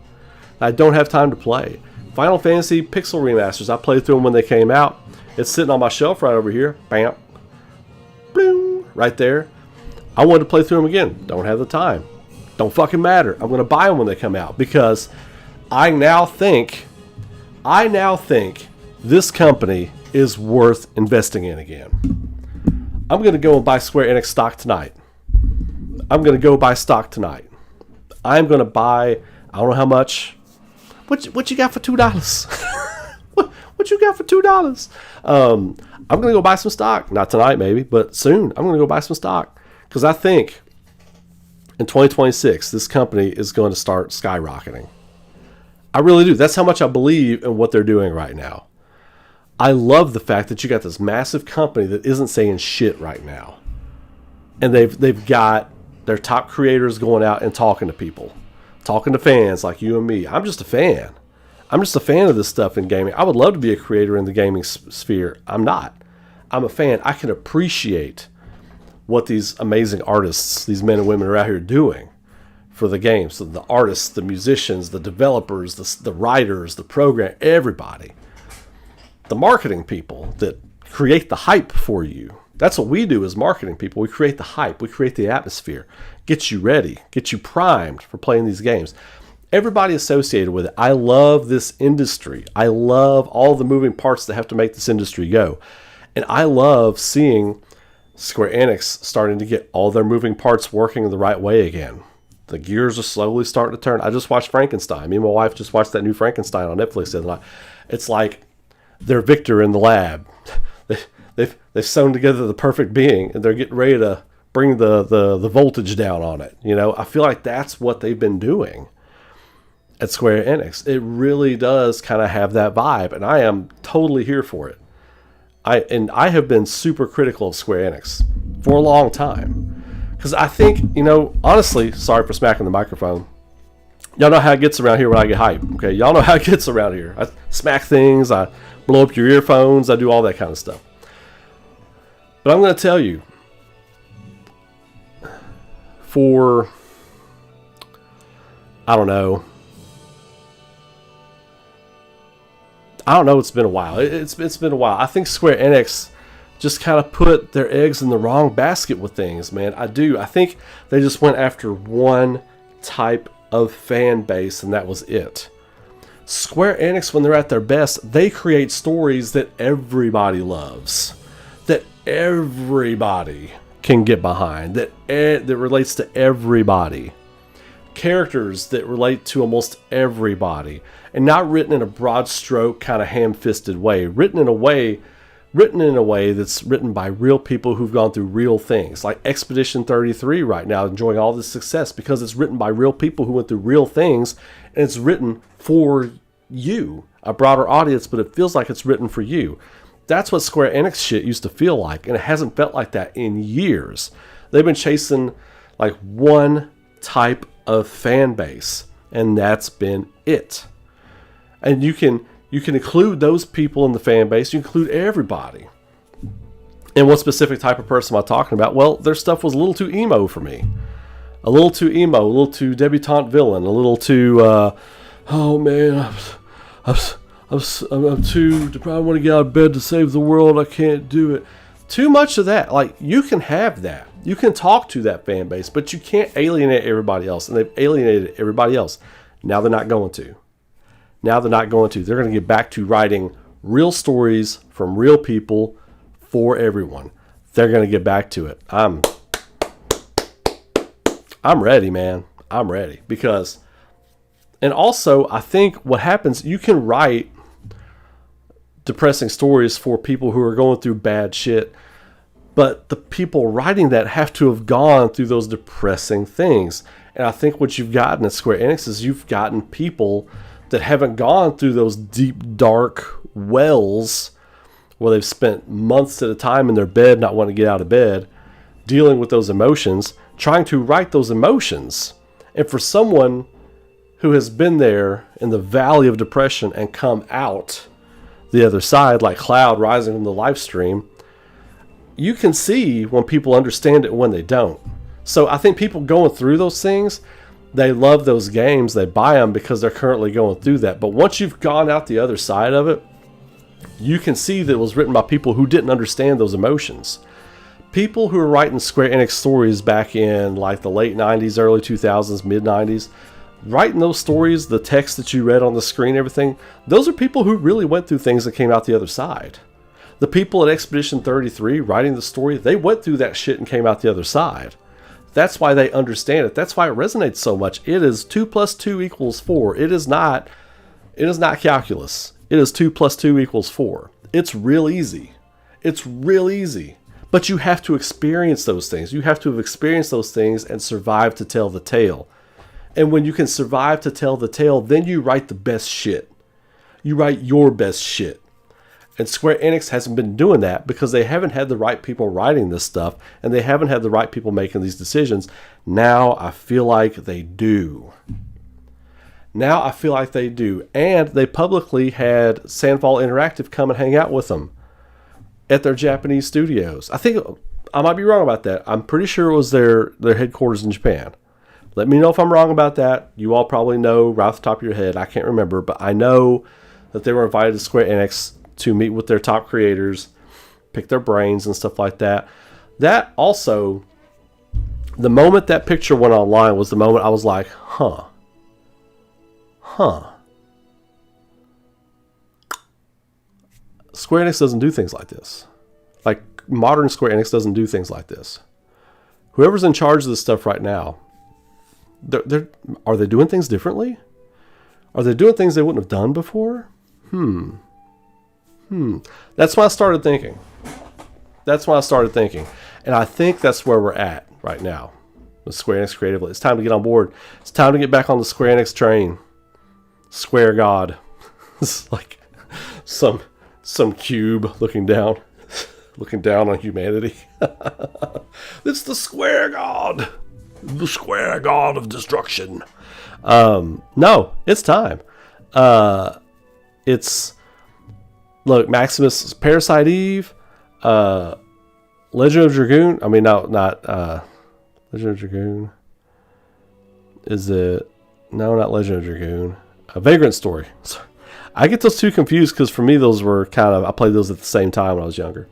I don't have time to play. Final Fantasy Pixel remasters, I played through them when they came out. It's sitting on my shelf right over here. Bam. Bloom. Right there. I wanted to play through them again. Don't have the time. Don't fucking matter. I'm going to buy them when they come out because I now think this company is worth investing in again. I'm going to go and buy Square Enix stock tonight. I'm going to buy, I don't know how much. What you got for $2? What you got for $2? I'm going to go buy some stock. Not tonight maybe, but soon. I'm going to go buy some stock. Because I think in 2026, this company is going to start skyrocketing. I really do. That's how much I believe in what they're doing right now. I love the fact that you got this massive company that isn't saying shit right now. And they've got their top creators going out and talking to people. Talking to fans like you and me. I'm just a fan. I'm just a fan of this stuff in gaming. I would love to be a creator in the gaming sphere. I'm not. I'm a fan. I can appreciate what these amazing artists, these men and women are out here doing for the games. So the artists, the musicians, the developers, the writers, the program, everybody. The marketing people that create the hype for you. That's what we do as marketing people. We create the hype. We create the atmosphere. Get you ready. Get you primed for playing these games. Everybody associated with it. I love this industry. I love all the moving parts that have to make this industry go. And I love seeing Square Enix starting to get all their moving parts working the right way again. The gears are slowly starting to turn. I just watched Frankenstein. Me and my wife just watched that new Frankenstein on Netflix the other night. It's like they're Victor in the lab. They've sewn together the perfect being, and they're getting ready to bring the voltage down on it. You know, I feel like that's what they've been doing at Square Enix. It really does kind of have that vibe, and I am totally here for it. I have been super critical of Square Enix for a long time. Because I think, you know, honestly, sorry for smacking the microphone. Y'all know how it gets around here when I get hype. Okay, y'all know how it gets around here. I smack things, I blow up your earphones, I do all that kind of stuff. But I'm going to tell you, for, I don't know, it's been a while. It's been a while. I think Square Enix just kind of put their eggs in the wrong basket with things, man. I do. I think they just went after one type of fan base, and that was it. Square Enix, when they're at their best, they create stories that everybody loves, that everybody can get behind, that relates to everybody. Characters that relate to almost everybody, and not written in a broad stroke kind of ham-fisted way, written in a way that's written by real people who've gone through real things, like Expedition 33 right now, enjoying all this success because it's written by real people who went through real things, and it's written for you, a broader audience, but it feels like it's written for you. That's what Square Enix shit used to feel like, and it hasn't felt like that in years. They've been chasing like one type of fan base, and that's been it. And you can include those people in the fan base. You include everybody. And what specific type of person am I talking about? Well, their stuff was a little too emo for me. A little too emo, a little too debutante villain, a little too, oh man, I'm too depressed. I want to get out of bed to save the world. I can't do it. Too much of that. Like, you can have that. You can talk to that fan base, but you can't alienate everybody else. And they've alienated everybody else. Now they're not going to. They're going to get back to writing real stories from real people for everyone. They're going to get back to it. I'm ready, man. I'm ready. Because, and also, I think what happens, you can write depressing stories for people who are going through bad shit. But the people writing that have to have gone through those depressing things. And I think what you've gotten at Square Enix is you've gotten people that haven't gone through those deep, dark wells where they've spent months at a time in their bed, not wanting to get out of bed, dealing with those emotions, trying to write those emotions. And for someone who has been there in the valley of depression and come out the other side, like Cloud rising from the live stream, you can see when people understand it and when they don't. So I think people going through those things, they love those games, they buy them because they're currently going through that. But once you've gone out the other side of it, you can see that it was written by people who didn't understand those emotions. People who were writing Square Enix stories back in like the late 90s, early 2000s, mid 90s, writing those stories, the text that you read on the screen, everything, those are people who really went through things and came out the other side. The people at Expedition 33 writing the story, they went through that shit and came out the other side. That's why they understand it. That's why it resonates so much. It is 2 + 2 = 4. It is not calculus. It is 2 + 2 = 4. It's real easy. It's real easy. But you have to experience those things. You have to have experienced those things and survive to tell the tale. And when you can survive to tell the tale, then you write the best shit. You write your best shit. And Square Enix hasn't been doing that because they haven't had the right people writing this stuff and they haven't had the right people making these decisions. Now I feel like they do. Now I feel like they do. And they publicly had Sandfall Interactive come and hang out with them at their Japanese studios. I think I might be wrong about that. I'm pretty sure it was their headquarters in Japan. Let me know if I'm wrong about that. You all probably know right off the top of your head. I can't remember, but I know that they were invited to Square Enix to meet with their top creators, pick their brains and stuff like that. That also, the moment that picture went online was the moment I was like, huh. Square Enix doesn't do things like this. Like, modern Square Enix doesn't do things like this. Whoever's in charge of this stuff right now, are they doing things differently? Are they doing things they wouldn't have done before? That's when I started thinking. And I think that's where we're at right now with Square Enix creatively. It's time to get on board. It's time to get back on the Square Enix train. Square God. It's like some cube looking down on humanity. It's the Square God. The Square God of destruction. No, it's time. Look, Maximus, Parasite Eve, Legend of Dragoon. I mean, not Legend of Dragoon. Is it? No, not Legend of Dragoon. Vagrant Story. I get those two confused because for me those were I played those at the same time when I was younger.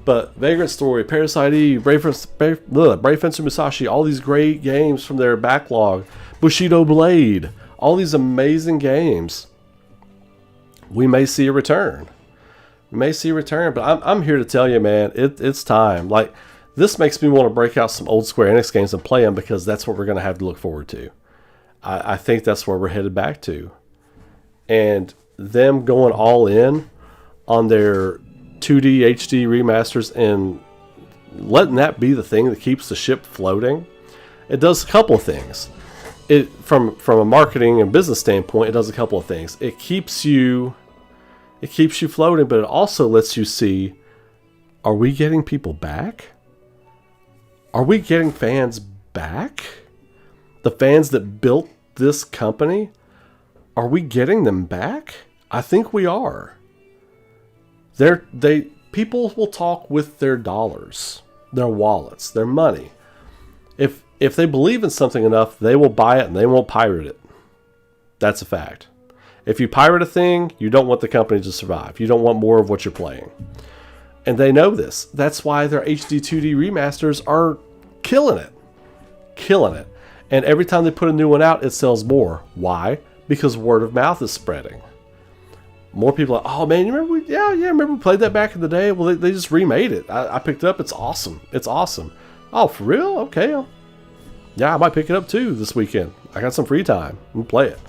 But Vagrant Story, Parasite Eve, Brave Fencer Musashi, all these great games from their backlog. Bushido Blade, all these amazing games. We may see a return. But I'm here to tell you, man, it's time. Like, this makes me want to break out some old Square Enix games and play them because that's what we're going to have to look forward to. I think that's where we're headed back to. And them going all in on their 2D HD remasters and letting that be the thing that keeps the ship floating, it does a couple of things. From a marketing and business standpoint, it does a couple of things. It keeps you floating, but it also lets you see, are we getting people back? Are we getting fans back? The fans that built this company, are we getting them back? I think we are. People will talk with their dollars, their wallets, their money. If they believe in something enough, they will buy it and they won't pirate it. That's a fact. If you pirate a thing, you don't want the company to survive. You don't want more of what you're playing. And they know this. That's why their HD 2D remasters are killing it. And every time they put a new one out, it sells more. Why? Because word of mouth is spreading. More people are like, oh man, you remember remember we played that back in the day? Well, they just remade it. I picked it up. It's awesome. Oh, for real? Okay. Yeah, I might pick it up too this weekend. I got some free time and play it.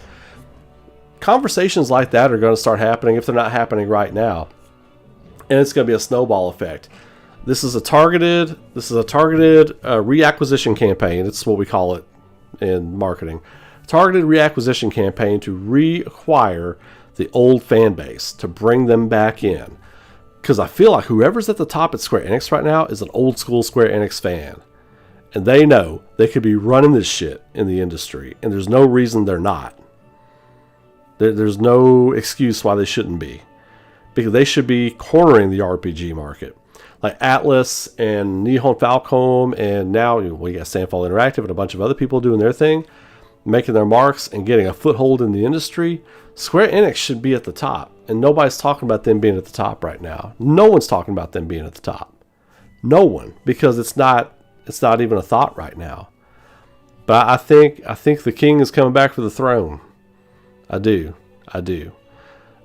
Conversations like that are going to start happening if they're not happening right now. and it's going to be a snowball effect. This is a targeted reacquisition campaign. It's what we call it in marketing. Targeted reacquisition campaign to reacquire the old fan base, to bring them back in. Because I feel like whoever's at the top at Square Enix right now is an old school Square Enix fan. And they know they could be running this shit in the industry. And there's no reason they're not. There's no excuse why they shouldn't be. Because they should be cornering the RPG market. Like Atlas and Nihon Falcom, and now we got Sandfall Interactive and a bunch of other people doing their thing, making their marks and getting a foothold in the industry. Square Enix should be at the top, and nobody's talking about them being at the top right now. No one's talking about them being at the top. No one, because it's not even a thought right now. But I think the king is coming back for the throne. I do.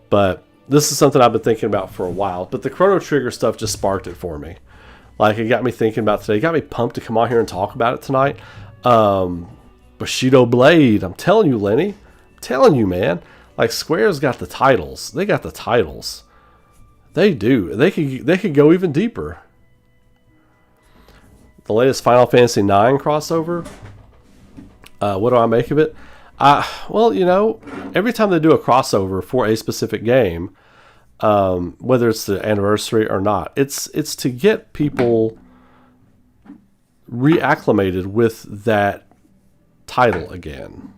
But this is something I've been thinking about for a while, but the Chrono Trigger stuff just sparked it for me. Like, it got me thinking about today. It got me pumped to come on here and talk about it tonight. Bushido Blade. I'm telling you, Lenny. I'm telling you, man. Like, Square's got the titles. They got the titles. They do. They could go even deeper. The latest Final Fantasy IX crossover. What do I make of it? Well, every time they do a crossover for a specific game, whether it's the anniversary or not, it's to get people reacclimated with that title again.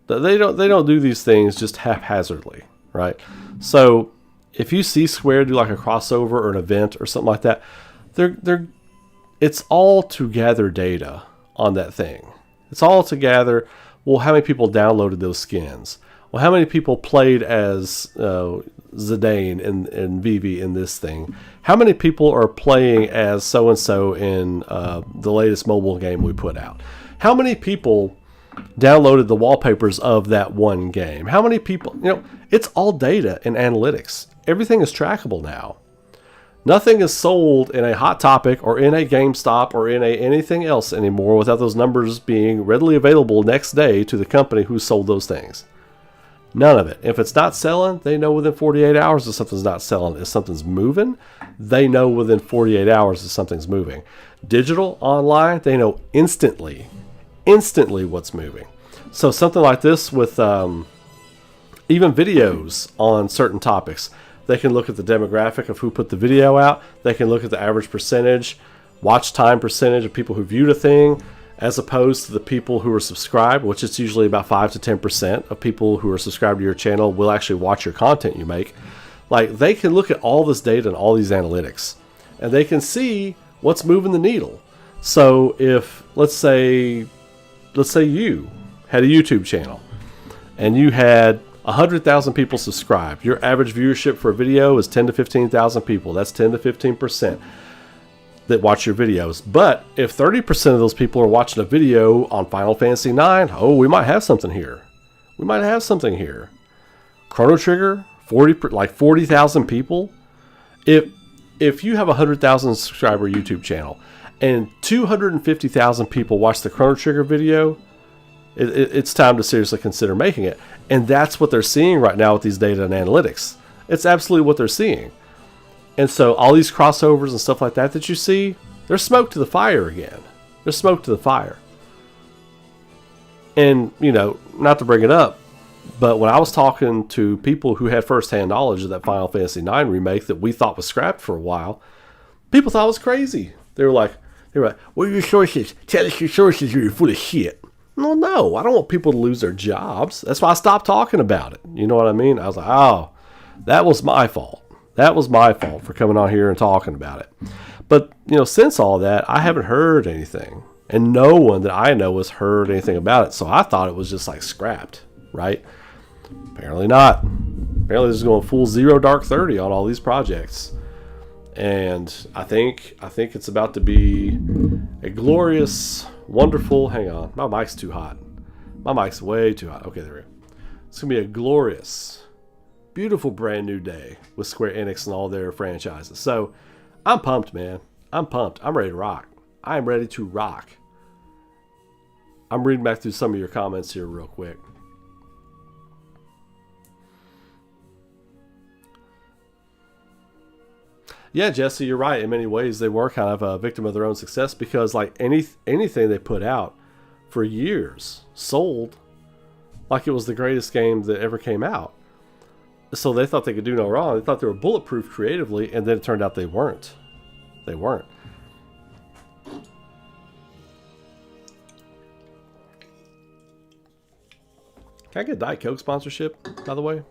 They don't do these things just haphazardly, right? So if you see Square do like a crossover or an event or something like that, it's all to gather data on that thing. It's all to gather, well, how many people downloaded those skins? Well, how many people played as Zidane and Vivi in this thing? How many people are playing as so-and-so in the latest mobile game we put out? How many people downloaded the wallpapers of that one game? How many people, it's all data and analytics. Everything is trackable now. Nothing is sold in a Hot Topic or in a GameStop or in anything else anymore without those numbers being readily available next day to the company who sold those things. None of it. If it's not selling, they know within 48 hours if something's not selling. If something's moving, they know within 48 hours if something's moving. Digital, online, they know instantly what's moving. So something like this with even videos on certain topics. They can look at the demographic of who put the video out. They can look at the average percentage, watch time percentage of people who viewed a thing, as opposed to the people who are subscribed, which is usually about 5 to 10% of people who are subscribed to your channel will actually watch your content you make. Like, they can look at all this data and all these analytics, and they can see what's moving the needle. So if, let's say you had a YouTube channel, and you had 100,000 people subscribed. Your average viewership for a video is 10 to 15,000 people. That's 10 to 15% that watch your videos. But if 30% of those people are watching a video on Final Fantasy IX, we might have something here. Chrono Trigger, 40,000 people. If you have a 100,000 subscriber YouTube channel and 250,000 people watch the Chrono Trigger video, it's time to seriously consider making it. And that's what they're seeing right now with these data and analytics. It's absolutely what they're seeing. And so all these crossovers and stuff like that you see, there's smoke to the fire again. There's smoke to the fire. And, not to bring it up, but when I was talking to people who had firsthand knowledge of that Final Fantasy IX remake that we thought was scrapped for a while, people thought it was crazy. They were like, what are your sources? Tell us your sources or you're full of shit. No, I don't want people to lose their jobs. That's why I stopped talking about it. You know what I mean? I was like, that was my fault. That was my fault for coming on here and talking about it. But, since all that, I haven't heard anything. And no one that I know has heard anything about it. So I thought it was just like scrapped, right? Apparently not. Apparently this is going full zero dark 30 on all these projects. And I think it's about to be a glorious, wonderful, hang on, my mic's too hot. My mic's way too hot. Okay, there we go. It's going to be a glorious, beautiful brand new day with Square Enix and all their franchises. So I'm pumped, man. I'm pumped. I'm ready to rock. I am ready to rock. I'm reading back through some of your comments here real quick. Yeah, Jesse, you're right. In many ways, they were kind of a victim of their own success because, like, anything they put out for years sold like it was the greatest game that ever came out. So they thought they could do no wrong. They thought they were bulletproof creatively, and then it turned out they weren't. They weren't. Can I get a Diet Coke sponsorship, by the way?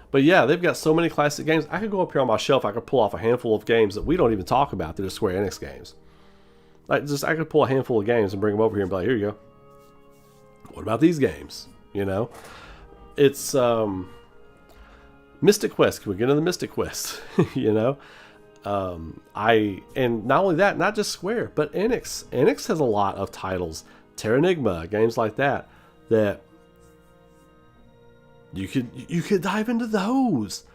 But yeah, they've got so many classic games. I could go up here on my shelf. I could pull off a handful of games that we don't even talk about that are Square Enix games. Like, just I could pull a handful of games and bring them over here and be like, here you go. What about these games? You know, it's Mystic Quest. Can we get into the Mystic Quest? You know, and not only that, not just Square, but Enix. Enix has a lot of titles, Terranigma, games like that you could dive into those.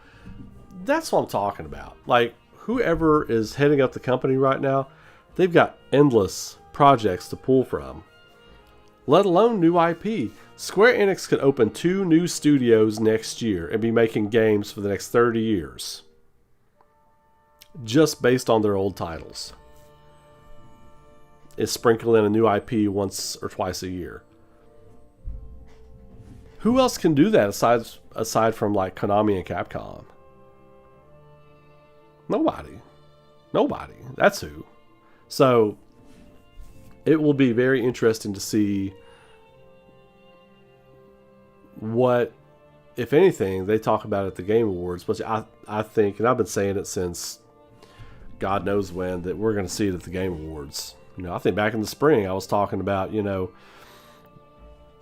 That's what I'm talking about. Like, whoever is heading up the company right now, they've got endless projects to pull from, let alone new IP. Square Enix could open 2 new studios next year and be making games for the next 30 years. Just based on their old titles. It's sprinkle in a new IP once or twice a year. Who else can do that aside from like Konami and Capcom? Nobody. That's who. So it will be very interesting to see what, if anything, they talk about at the Game Awards, which I think, and I've been saying it since God knows when, that we're going to see it at the Game Awards. You know, I think back in the spring I was talking about, you know,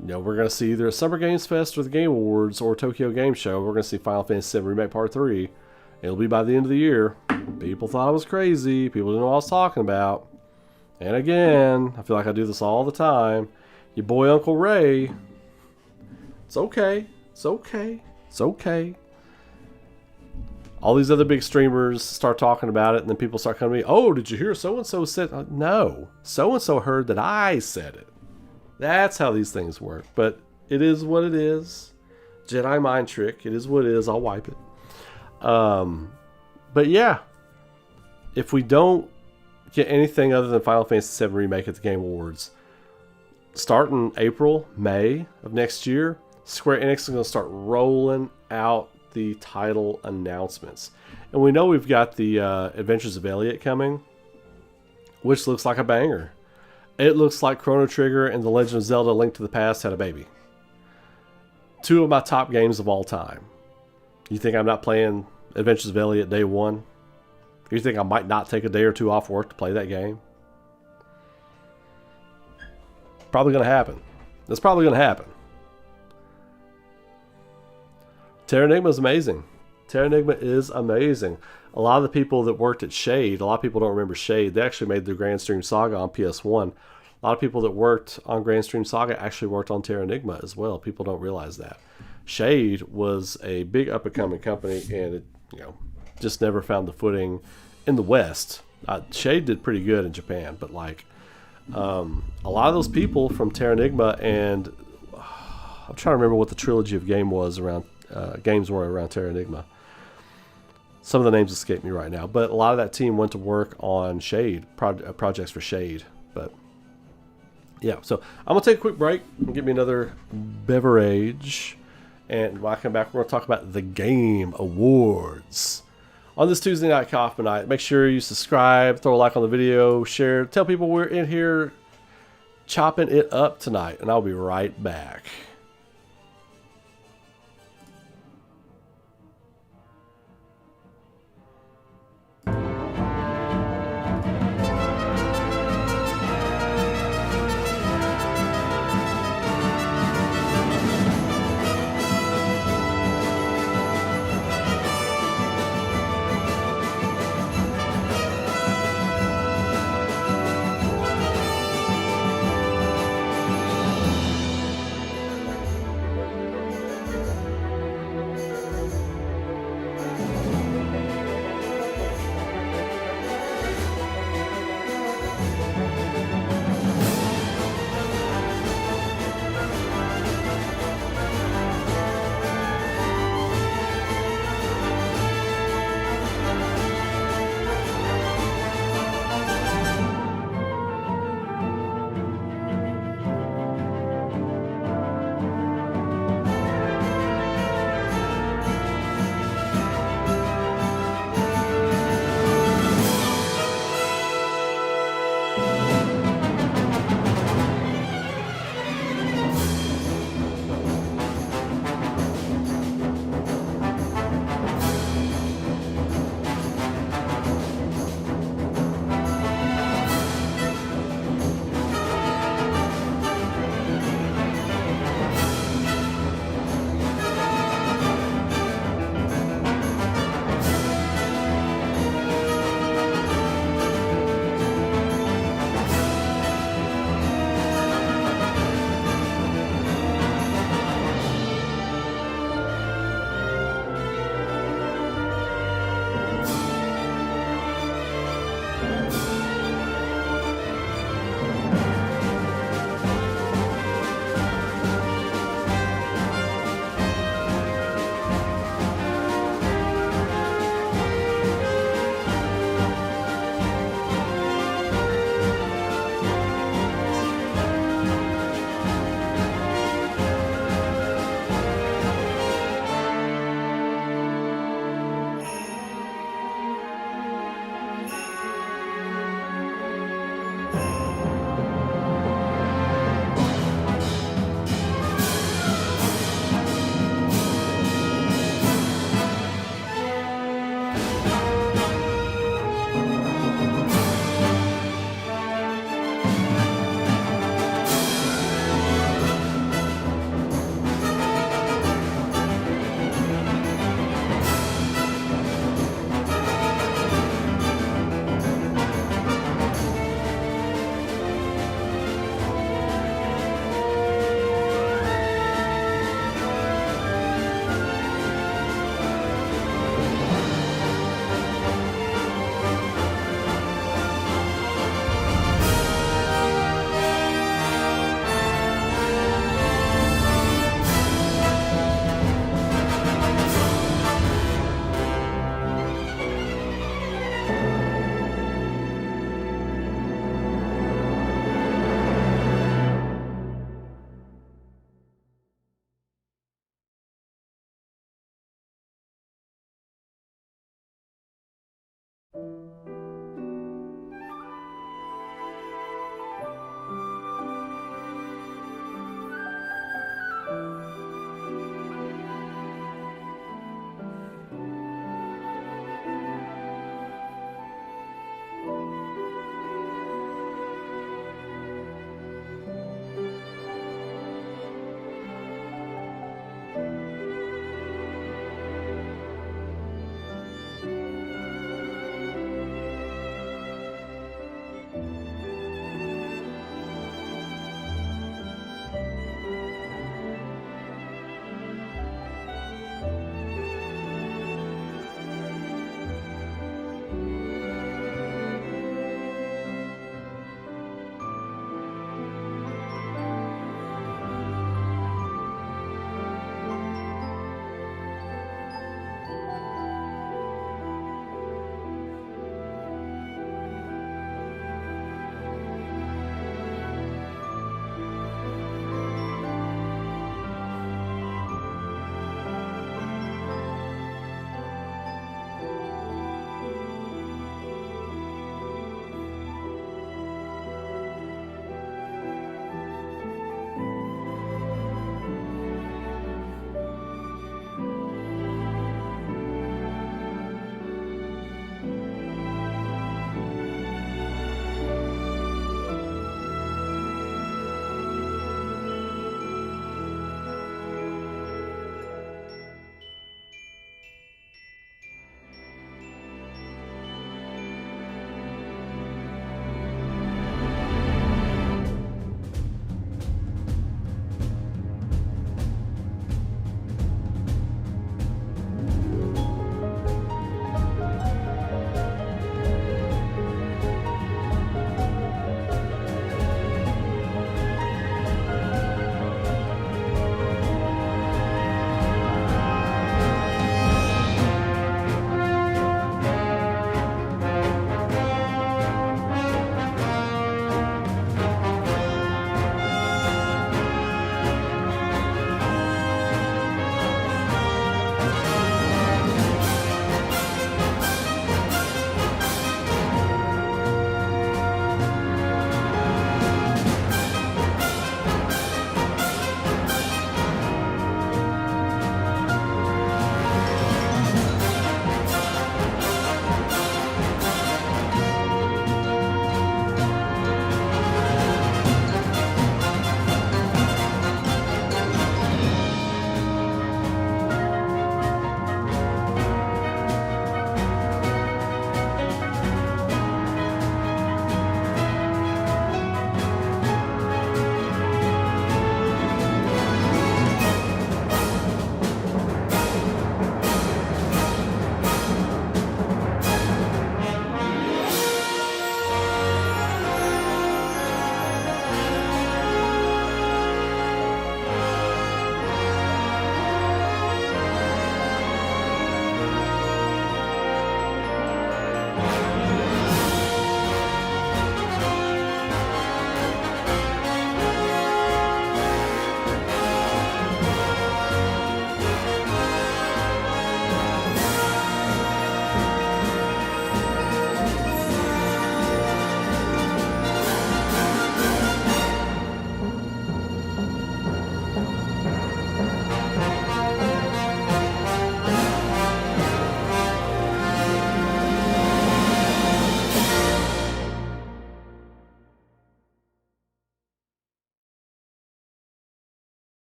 we're going to see either a Summer Games Fest or the Game Awards or Tokyo Game Show. We're going to see Final Fantasy VII Remake Part 3. It'll be by the end of the year. People thought I was crazy. People didn't know what I was talking about. And again, I feel like I do this all the time. Your boy Uncle Ray. It's okay. It's okay. It's okay. All these other big streamers start talking about it, and then people start coming to me, oh, did you hear so-and-so said? No. So-and-so heard that I said it. That's how these things work. But it is what it is. Jedi mind trick. It is what it is. I'll wipe it. But yeah. If we don't get anything other than Final Fantasy VII Remake at the Game Awards, starting April, May of next year, Square Enix is going to start rolling out the title announcements. And we know we've got the Adventures of Elliot coming, which looks like a banger. It looks like Chrono Trigger and The Legend of Zelda: Link to the Past had a baby. 2 of my top games of all time. You think I'm not playing Adventures of Elliot day one? You think I might not take a day or 2 off work to play that game? Probably going to happen. That's probably going to happen. Terranigma is amazing. Terranigma is amazing. A lot of the people that worked at Shade, a lot of people don't remember Shade. They actually made the Grand Stream Saga on PS1. A lot of people that worked on Grand Stream Saga actually worked on Terranigma as well. People don't realize that. Shade was a big up-and-coming company, and it, just never found the footing in the West. Shade did pretty good in Japan, but like a lot of those people from Terranigma, and I'm trying to remember what the trilogy of games were around Terranigma. Some of the names escape me right now, but a lot of that team went to work on Shade projects for Shade. But yeah, so I'm gonna take a quick break and get me another beverage, and when I come back, we're gonna talk about the Game Awards on this Tuesday night COFFMANITE. Make sure you subscribe, throw a like on the video, share, tell people we're in here chopping it up tonight, and I'll be right back.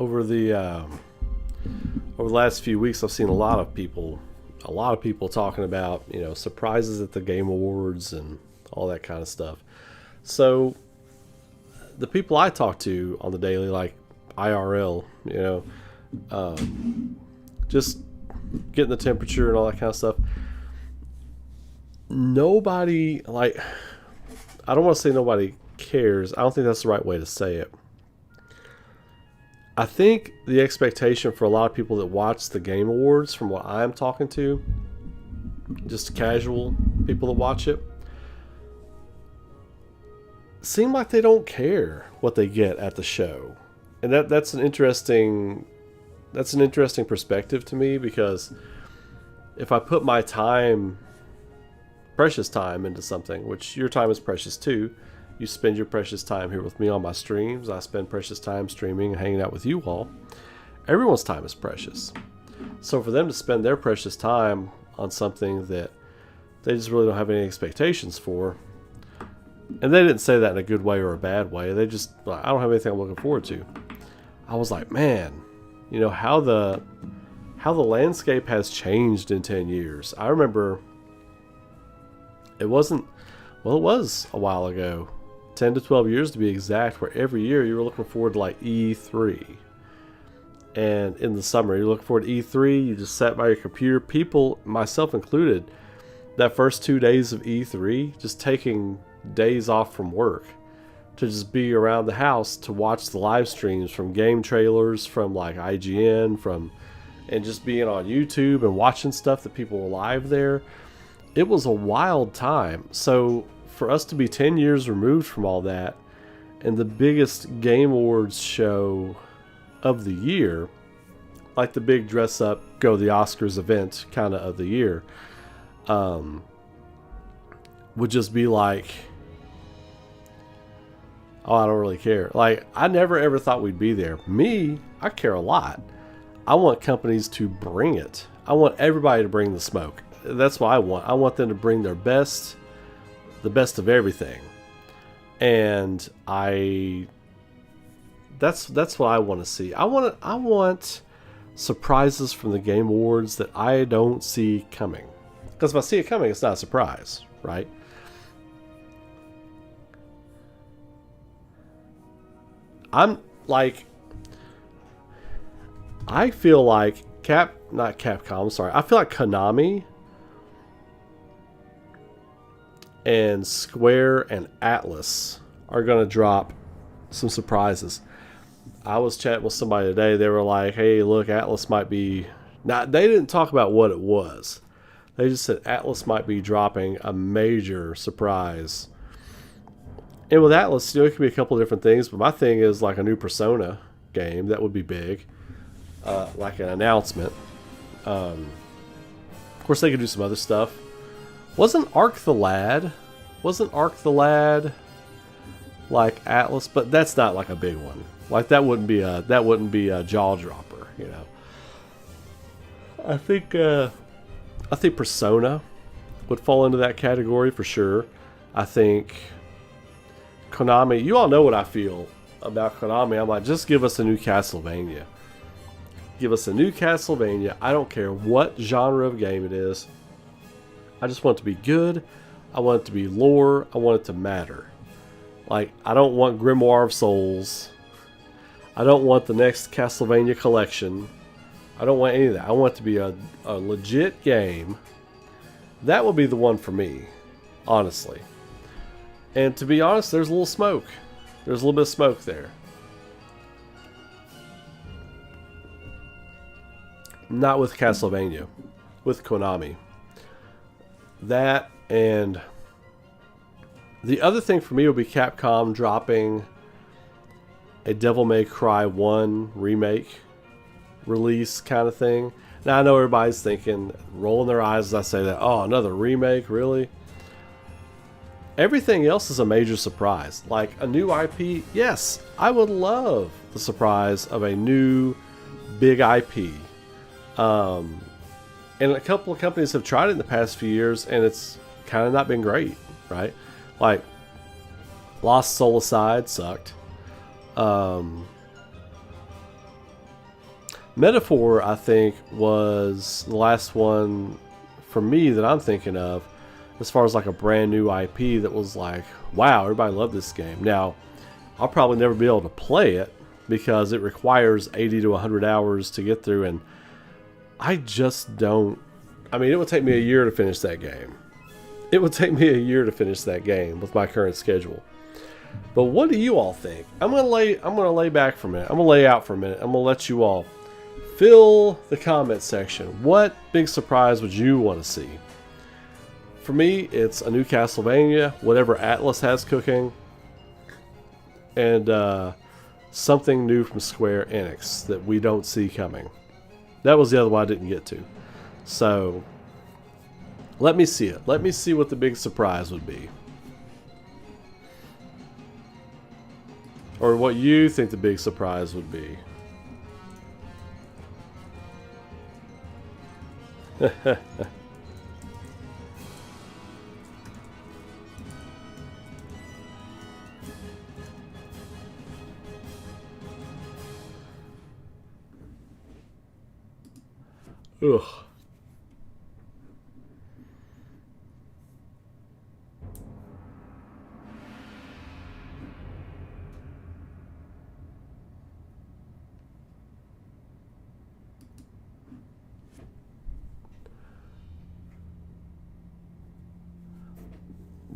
over the last few weeks, I've seen a lot of people talking about, surprises at the Game Awards and all that kind of stuff. So the people I talk to on the daily, like IRL, just getting the temperature and all that kind of stuff. Nobody, I don't want to say nobody cares. I don't think that's the right way to say it. I think the expectation for a lot of people that watch the Game Awards, from what I'm talking to, just casual people that watch it, seem like they don't care what they get at the show. And that's an interesting perspective to me, because if I put my time, precious time, into something, which your time is precious too, you spend your precious time here with me on my streams, I spend precious time streaming and hanging out with you all. Everyone's time is precious. So for them to spend their precious time on something that they just really don't have any expectations for, and they didn't say that in a good way or a bad way, they just, I don't have anything I'm looking forward to. I was like, man, how the landscape has changed in 10 years. I remember it was a while ago, 10 to 12 years to be exact, where every year you were looking forward to E3. And in the summer, you're looking forward to E3, you just sat by your computer, people, myself included, that first 2 days of E3, just taking days off from work to just be around the house to watch the live streams from game trailers, from IGN, and just being on YouTube and watching stuff that people were live there. It was a wild time. So for us to be 10 years removed from all that, and the biggest Game Awards show of the year, like the big dress up, go the Oscars event kind of the year, would just be like, oh, I don't really care. I never ever thought we'd be there. Me, I care a lot. I want companies to bring it. I want everybody to bring the smoke. That's what I want. I want them to bring their best, the best of everything. And that's what I want to see. I want surprises from the Game Awards that I don't see coming. Because if I see it coming, it's not a surprise, right? I feel like I feel like Konami and Square and Atlas are going to drop some surprises. I was chatting with somebody today. They were like, hey, look, Atlas might be... Now, they didn't talk about what it was. They just said Atlas might be dropping a major surprise. And with Atlas, it could be a couple of different things, but my thing is a new Persona game. That would be big. An announcement. Of course, they could do some other stuff. Wasn't Arc the Lad like Atlas? But that's not a big one. That wouldn't be a jaw dropper, I think Persona would fall into that category for sure. I think Konami, you all know what I feel about Konami. I'm like, just give us a new Castlevania. Give us a new Castlevania. I don't care what genre of game it is. I just want it to be good. I want it to be lore. I want it to matter. I don't want Grimoire of Souls. I don't want the next Castlevania collection. I don't want any of that. I want it to be a legit game. That would be the one for me, honestly. And to be honest, there's a little smoke. There's a little bit of smoke there. Not with Castlevania. With Konami. That, and the other thing for me would be Capcom dropping a Devil May Cry 1 remake release kind of thing. Now I know everybody's thinking, rolling their eyes as I say that, oh, another remake, really? Everything else is a major surprise. A new IP, yes, I would love the surprise of a new big IP. And a couple of companies have tried it in the past few years, and it's kind of not been great, right? Lost Soul Aside sucked. Metaphor, I think, was the last one for me that I'm thinking of as far as like a brand new IP that was like, wow, everybody loved this game. Now, I'll probably never be able to play it because it requires 80 to 100 hours to get through, and I just don't. I mean, it would take me a year to finish that game. It would take me a year to finish that game with my current schedule. But what do you all think? I'm gonna lay back for a minute. I'm gonna lay out for a minute. I'm gonna let you all fill the comment section. What big surprise would you want to see? For me, it's a new Castlevania, whatever Atlas has cooking, and something new from Square Enix that we don't see coming. That was the other one I didn't get to. So, let me see it. Let me see what the big surprise would be. Or what you think the big surprise would be. Ugh.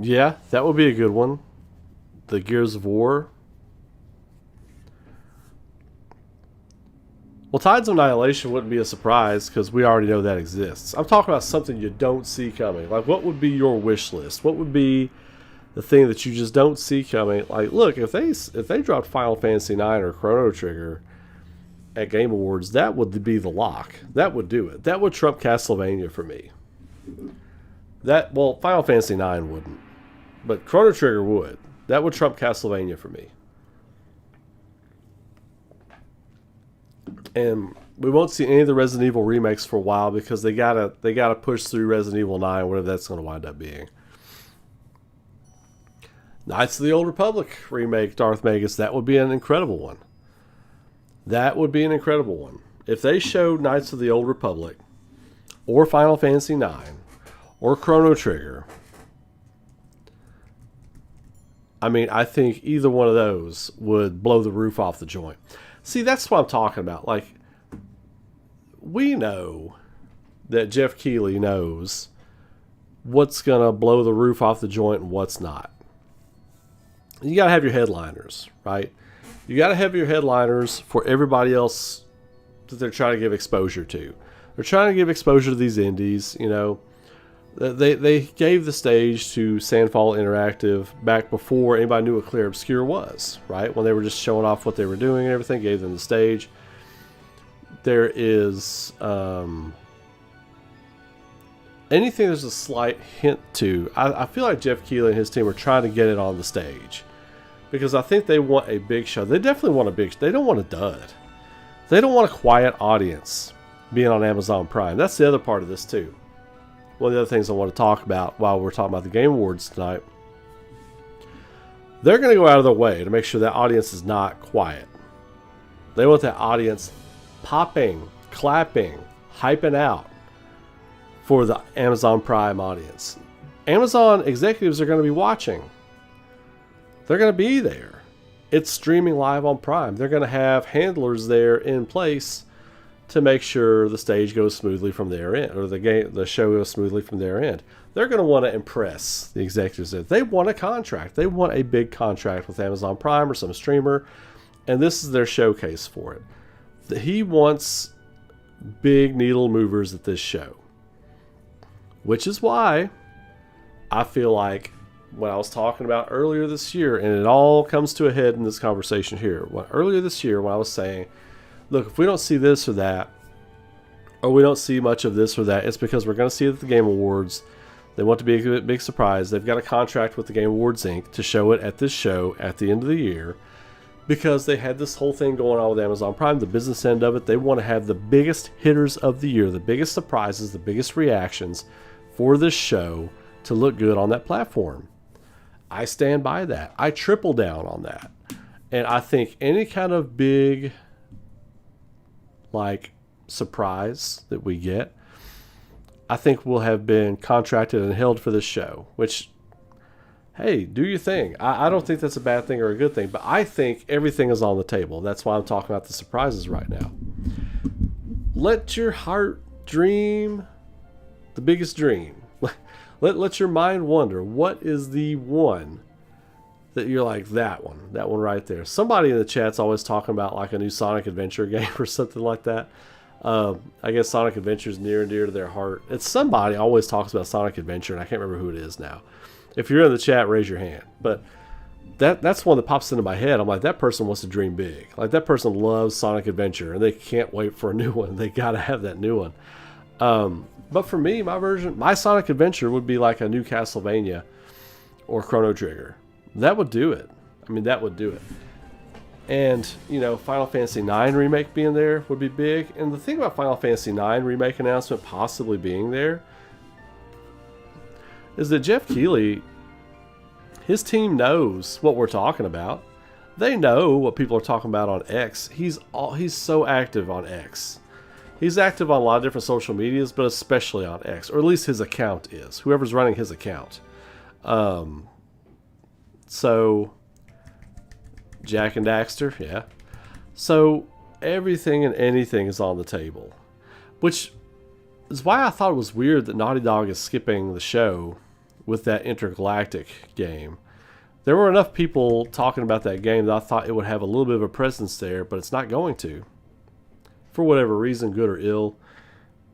Yeah, that would be a good one. The Gears of War. Well, Tides of Annihilation wouldn't be a surprise because we already know that exists. I'm talking about something you don't see coming. Like, what would be your wish list? What would be the thing that you just don't see coming? Like, look, if they dropped Final Fantasy IX or Chrono Trigger at Game Awards, that would be the lock. That would do it. That would trump Castlevania for me. Well, Final Fantasy IX wouldn't, but Chrono Trigger would. That would trump Castlevania for me. And we won't see any of the Resident Evil remakes for a while because they gotta push through Resident Evil 9, whatever that's going to wind up being. Knights of the Old Republic remake, Darth Magus, that would be an incredible one. That would be an incredible one. If they showed Knights of the Old Republic, or Final Fantasy IX, or Chrono Trigger, I mean, I think either one of those would blow the roof off the joint. See, that's what I'm talking about. Like, we know that Jeff Keighley knows what's going to blow the roof off the joint and what's not. You got to have your headliners, right? You got to have your headliners for everybody else that they're trying to give exposure to. They're trying to give exposure to these indies, you know. They gave the stage to Sandfall Interactive back before anybody knew what Clear Obscure was, right? When they were just showing off what they were doing and everything, gave them the stage. There is anything there's a slight hint to. I feel like Jeff Keighley and his team are trying to get it on the stage because I think they want a big show. They definitely want a big. They don't want a dud. They don't want a quiet audience being on Amazon Prime. That's the other part of this too. One of the other things I want to talk about while we're talking about the Game Awards tonight, they're going to go out of their way to make sure that audience is not quiet. They want that audience popping, clapping, hyping out for the Amazon Prime audience. Amazon executives are going to be watching. They're going to be there. It's streaming live on Prime. They're going to have handlers there in place to make sure the stage goes smoothly from their end, or the show goes smoothly from their end. They're going to want to impress the executives. They want a contract. They want a big contract with Amazon Prime or some streamer, and this is their showcase for it. He wants big needle movers at this show, which is why I feel like when I was talking about earlier this year, and it all comes to a head in this conversation here. Earlier this year when I was saying, look, if we don't see this or that, or we don't see much of this or that, it's because we're going to see it at the Game Awards. They want to be a big surprise. They've got a contract with the Game Awards Inc. to show it at this show at the end of the year because they had this whole thing going on with Amazon Prime, the business end of it. They want to have the biggest hitters of the year, the biggest surprises, the biggest reactions for this show to look good on that platform. I stand by that. I triple down on that. And I think any kind of big like surprise that we get, I think we'll have been contracted and held for this show, which, hey, do your thing. I don't think that's a bad thing or a good thing, but I think everything is on the table. That's why I'm talking about the surprises right now. Let your heart dream the biggest dream. Let your mind wonder, what is the one that you're like, that one right there. Somebody in the chat's always talking about like a new Sonic Adventure game or something like that. I guess Sonic Adventure is near and dear to their heart. It's somebody always talks about Sonic Adventure, and I can't remember who it is now. If you're in the chat, raise your hand. But that's one that pops into my head. I'm like, that person wants to dream big. Like, that person loves Sonic Adventure, and they can't wait for a new one. They got to have that new one. But for me, my Sonic Adventure would be like a new Castlevania or Chrono Trigger. That would do it. I mean, that would do it. And, Final Fantasy IX Remake being there would be big. And the thing about Final Fantasy IX Remake announcement possibly being there is that Jeff Keighley, his team knows what we're talking about. They know what people are talking about on X. He's so active on X. He's active on a lot of different social medias, but especially on X, or at least his account is. Whoever's running his account. So, Jack and Daxter, yeah. So, everything and anything is on the table. Which is why I thought it was weird that Naughty Dog is skipping the show with that Intergalactic game. There were enough people talking about that game that I thought it would have a little bit of a presence there, but it's not going to. For whatever reason, good or ill.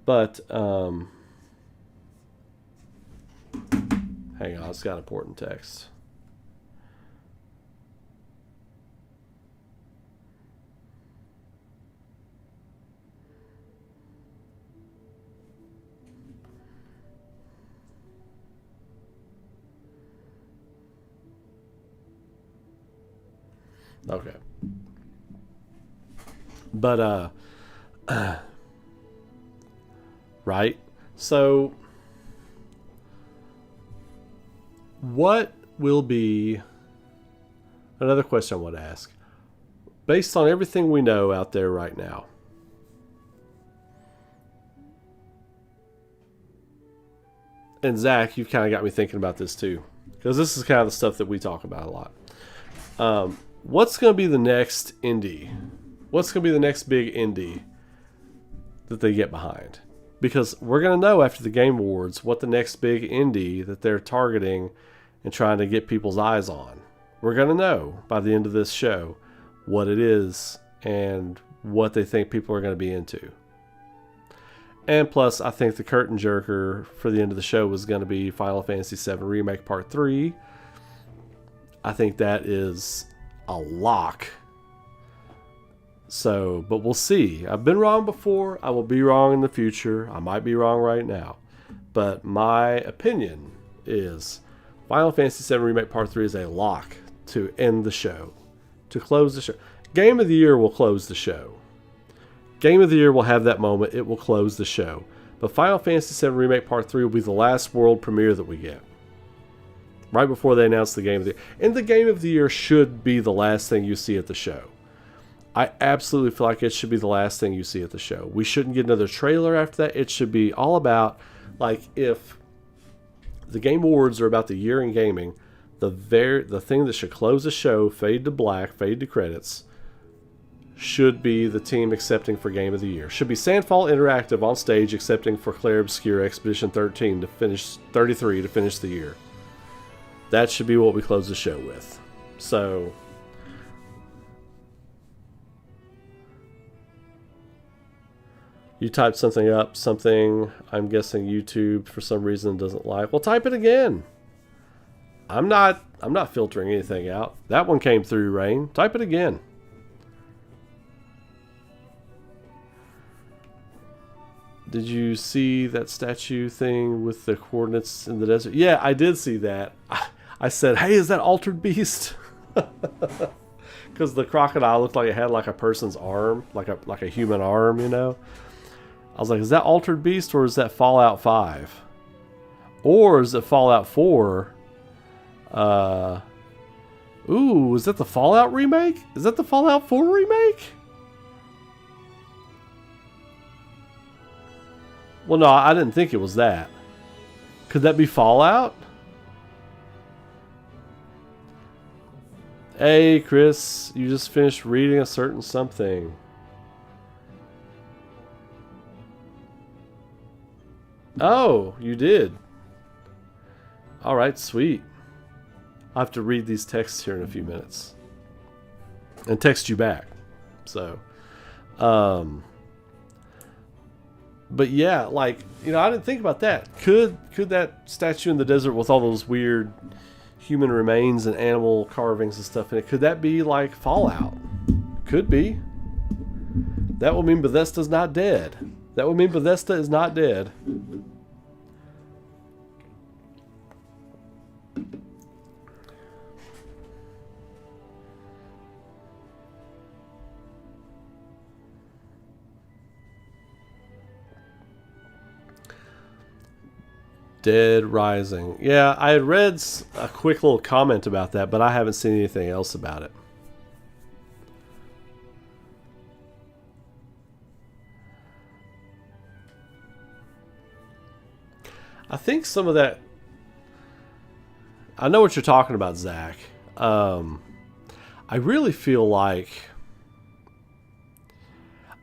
But, hang on, it's got important text. Okay. But, right? So, what will be... Another question I want to ask. Based on everything we know out there right now, and Zach, you've kind of got me thinking about this too, because this is kind of the stuff that we talk about a lot. What's going to be the next indie? What's going to be the next big indie that they get behind? Because we're going to know after the Game Awards what the next big indie that they're targeting and trying to get people's eyes on. We're going to know by the end of this show what it is and what they think people are going to be into. And plus, I think the curtain jerker for the end of the show was going to be Final Fantasy VII Remake Part 3. I think that is a lock. So, but we'll see. I've been wrong before. I will be wrong in the future. I might be wrong right now. But my opinion is Final Fantasy VII Remake Part 3 is a lock to end the show. To close the show. Game of the Year will close the show. Game of the Year will have that moment. It will close the show. But Final Fantasy VII Remake Part 3 will be the last world premiere that we get. Right before they announce the Game of the Year. And the Game of the Year should be the last thing you see at the show. I absolutely feel like it should be the last thing you see at the show. We shouldn't get another trailer after that. It should be all about, like, if the Game Awards are about the year in gaming, the thing that should close the show, fade to black, fade to credits, should be the team accepting for Game of the Year. Should be Sandfall Interactive on stage accepting for Clair Obscur Expedition 13 to finish 33 to finish the year. That should be what we close the show with. So, you typed something up, something I'm guessing YouTube for some reason doesn't like. Well, type it again. I'm not filtering anything out. That one came through, Rain. Type it again. Did you see that statue thing with the coordinates in the desert? Yeah, I did see that. I said, hey, is that Altered Beast? Because the crocodile looked like it had like a person's arm, like a human arm, you know? I was like, is that Altered Beast or is that Fallout 5? Or is it Fallout 4? Ooh, is that the Fallout remake? Is that the Fallout 4 remake? Well, no, I didn't think it was that. Could that be Fallout? Hey, Chris, you just finished reading a certain something. Oh, you did. All right, sweet. I'll have to read these texts here in a few minutes and text you back. So, but yeah, like, you know, I didn't think about that. Could that statue in the desert with all those weird human remains and animal carvings and stuff in it, could that be like Fallout? Could be. That would mean Bethesda's not dead. That would mean Bethesda is not dead. Dead Rising. Yeah, I had read a quick little comment about that, but I haven't seen anything else about it. I think some of that... I know what you're talking about, Zach. I really feel like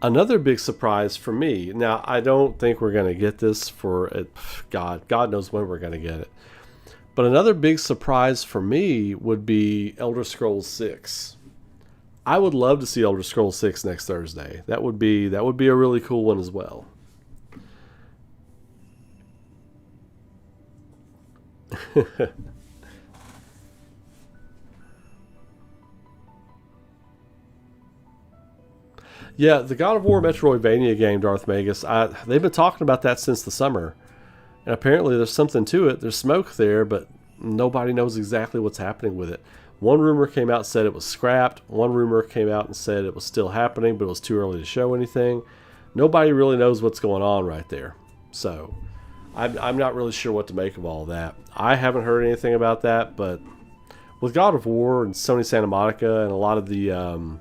another big surprise for me. Now, I don't think we're going to get this for God knows when we're going to get it. But another big surprise for me would be Elder Scrolls 6. I would love to see Elder Scrolls 6 next Thursday. That would be a really cool one as well. Yeah, the God of War Metroidvania game, Darth Magus, they've been talking about that since the summer. And apparently there's something to it. There's smoke there, but nobody knows exactly what's happening with it. One rumor came out and said it was scrapped. One rumor came out and said it was still happening, but it was too early to show anything. Nobody really knows what's going on right there. So I'm not really sure what to make of all that. I haven't heard anything about that, but with God of War and Sony Santa Monica and a lot of the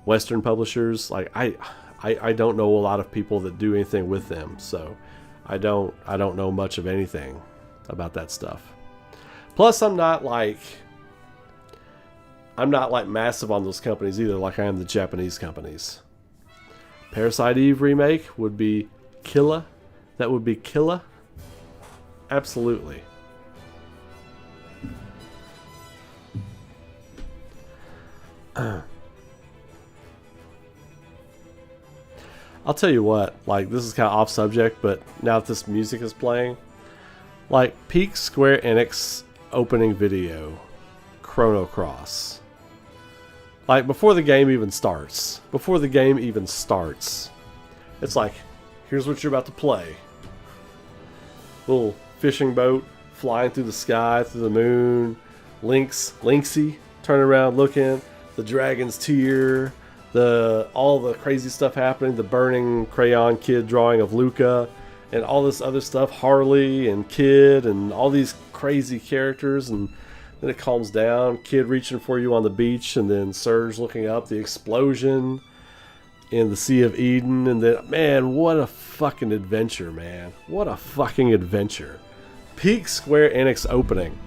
Western publishers, like I don't know a lot of people that do anything with them, so I don't know much of anything about that stuff. Plus, I'm not like massive on those companies either, like I am the Japanese companies. Parasite Eve remake would be killer. That would be killer. Absolutely. I'll tell you what, like, this is kind of off subject, but now that this music is playing, like, peak Square Enix opening video, Chrono Cross. Like, before the game even starts, it's like, here's what you're about to play. Little fishing boat flying through the sky, through the moon, Lynxy, turning around looking, the dragon's tear, all the crazy stuff happening, the burning crayon kid drawing of Luca, and all this other stuff, Harley and Kid, and all these crazy characters, and then it calms down, Kid reaching for you on the beach, and then Surge looking up, the explosion in the Sea of Eden, and then, man, what a fucking adventure, man. What a fucking adventure. Peak Square Enix opening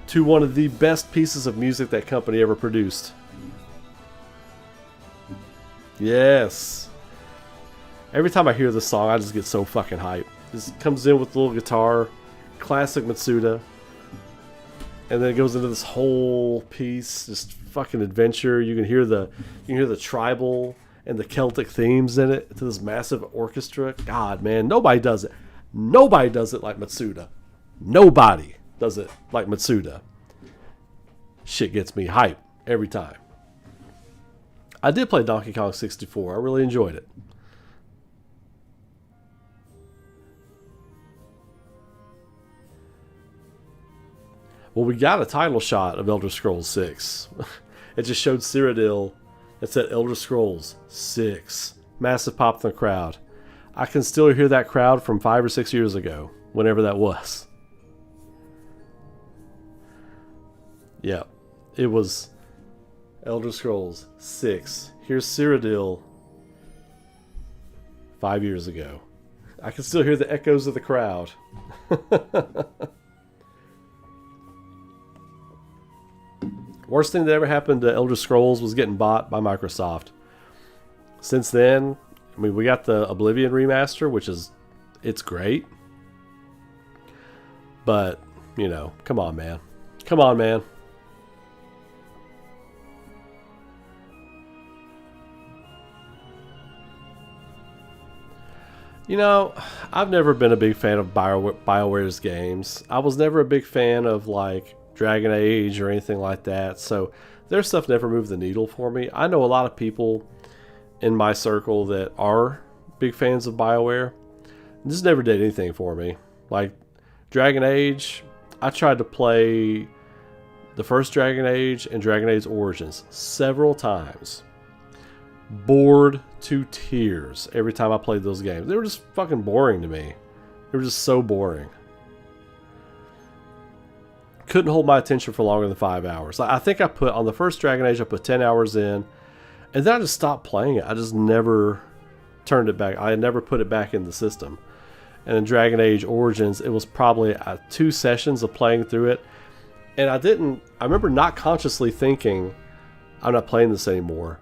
to one of the best pieces of music that company ever produced. Yes. Every time I hear this song, I just get so fucking hyped. This comes in with a little guitar, classic Matsuda, and then it goes into this whole piece, just fucking adventure. You can hear the tribal and the Celtic themes in it to this massive orchestra. God, man, nobody does it. Nobody does it like Matsuda. Nobody does it like Matsuda. Shit gets me hyped every time. I did play Donkey Kong 64. I really enjoyed it. Well, we got a title shot of Elder Scrolls 6. It just showed Cyrodiil. It said Elder Scrolls 6. Massive pop in the crowd. I can still hear that crowd from 5 or 6 years ago, whenever that was. Yeah, it was Elder Scrolls 6. Here's Cyrodiil 5 years ago. I can still hear the echoes of the crowd. Worst thing that ever happened to Elder Scrolls was getting bought by Microsoft. Since then, I mean, we got the Oblivion remaster, which is, it's great. But, you know, come on, man. Come on, man. You know, I've never been a big fan of BioWare's games. I was never a big fan of, like, Dragon Age or anything like that. So their stuff never moved the needle for me. I know a lot of people in my circle that are big fans of BioWare. This never did anything for me. Like, Dragon Age, I tried to play the first Dragon Age and Dragon Age Origins several times. Bored to tears every time I played those games. They were just fucking boring to me. They were just so boring. Couldn't hold my attention for longer than 5 hours. I think I put, on the first Dragon Age, I put 10 hours in, and then I just stopped playing it. I just never turned it back. I never put it back in the system. And in Dragon Age Origins, it was probably 2 sessions of playing through it. And I remember not consciously thinking, I'm not playing this anymore.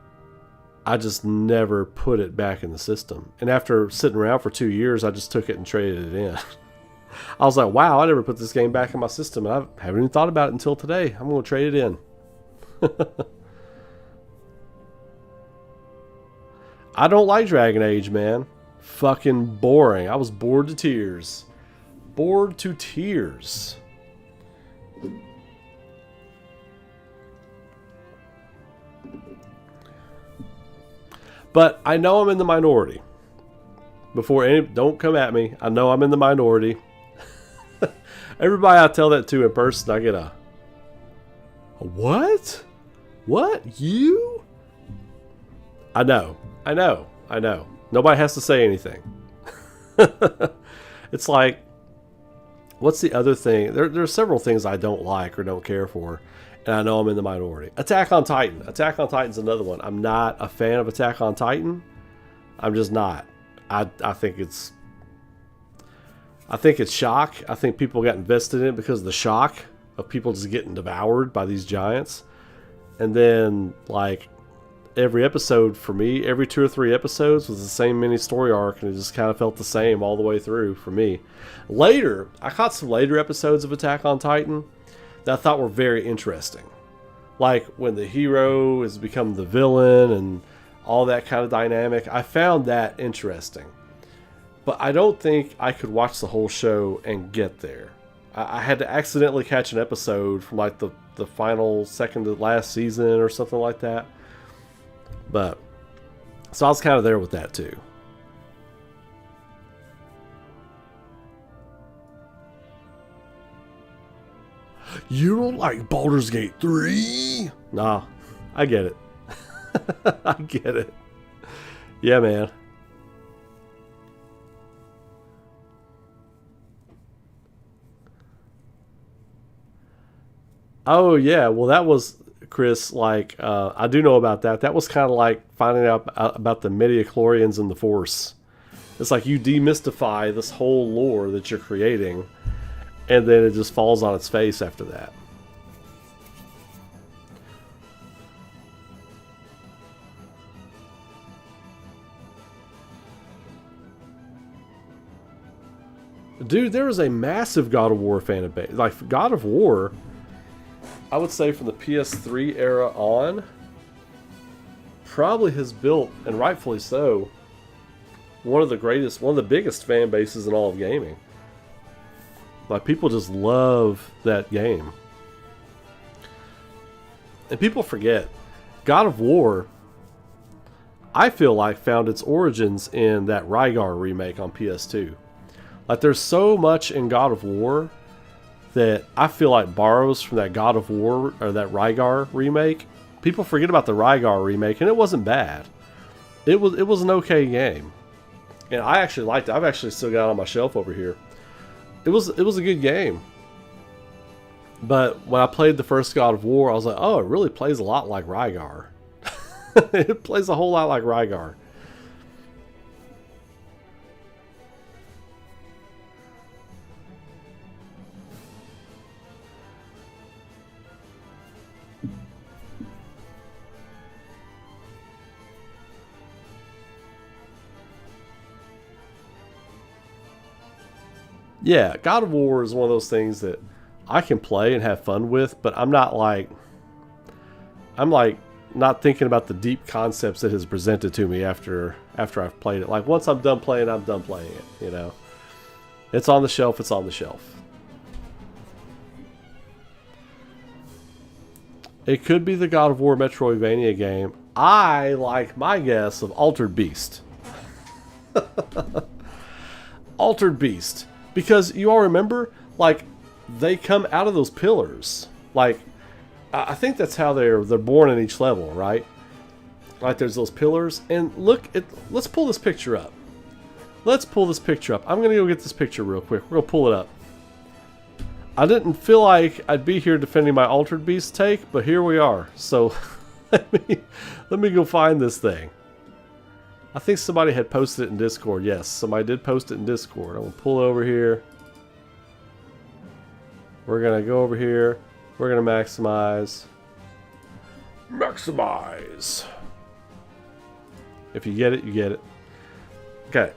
I just never put it back in the system. And after sitting around for 2 years, I just took it and traded it in. I was like, wow, I never put this game back in my system. And I haven't even thought about it until today. I'm going to trade it in. I don't like Dragon Age, man. Fucking boring. I was bored to tears. Bored to tears. But I know I'm in the minority. Don't come at me. I know I'm in the minority. Everybody I tell that to in person, I get a what? What? You? I know. Nobody has to say anything. It's like, what's the other thing? There are several things I don't like or don't care for, and I know I'm in the minority. Attack on Titan. Attack on Titan's another one. I'm not a fan of Attack on Titan. I'm just not. I think it's shock. I think people got invested in it because of the shock of people just getting devoured by these giants. And then, like, every episode for me, every 2 or 3 episodes was the same mini story arc, and it just kind of felt the same all the way through for me. Later, I caught some later episodes of Attack on Titan that I thought were very interesting. Like when the hero has become the villain and all that kind of dynamic. I found that interesting. But I don't think I could watch the whole show and get there. I had to accidentally catch an episode from like the final second to last season or something like that. But, so I was kind of there with that too. You don't like Baldur's Gate 3? Nah, I get it. I get it. Yeah, man. Oh, yeah. Well, that was, Chris, like, I do know about that. That was kind of like finding out about the midichlorians and the Force. It's like you demystify this whole lore that you're creating, and then it just falls on its face after that. Dude, there is a massive God of War fan base. Like, God of War, I would say from the PS3 era on, probably has built, and rightfully so, one of the biggest fan bases in all of gaming. Like, people just love that game. And people forget, God of War, I feel like, found its origins in that Rygar remake on PS2. Like, there's so much in God of War that I feel like borrows from that God of War, or that Rygar remake. People forget about the Rygar remake, and it wasn't bad. It was an okay game. And I actually liked it. I've actually still got it on my shelf over here. It was a good game. But when I played the first God of War, I was like, oh, it really plays a lot like Rygar. It plays a whole lot like Rygar. Yeah, God of War is one of those things that I can play and have fun with, but I'm like not thinking about the deep concepts that is presented to me after I've played it. Like once I'm done playing it, you know. It's on the shelf, it's on the shelf. It could be the God of War Metroidvania game. I like my guess of Altered Beast. Altered Beast. Because you all remember, like, they come out of those pillars. Like, I think that's how they're born in each level, right? Like, there's those pillars. And let's pull this picture up. Let's pull this picture up. I'm going to go get this picture real quick. We're going to pull it up. I didn't feel like I'd be here defending my Altered Beast take, but here we are. So, let me go find this thing. I think somebody had posted it in Discord. Yes, somebody did post it in Discord. I'm going to pull over here. We're going to go over here. We're going to maximize. Maximize. If you get it, you get it. Okay.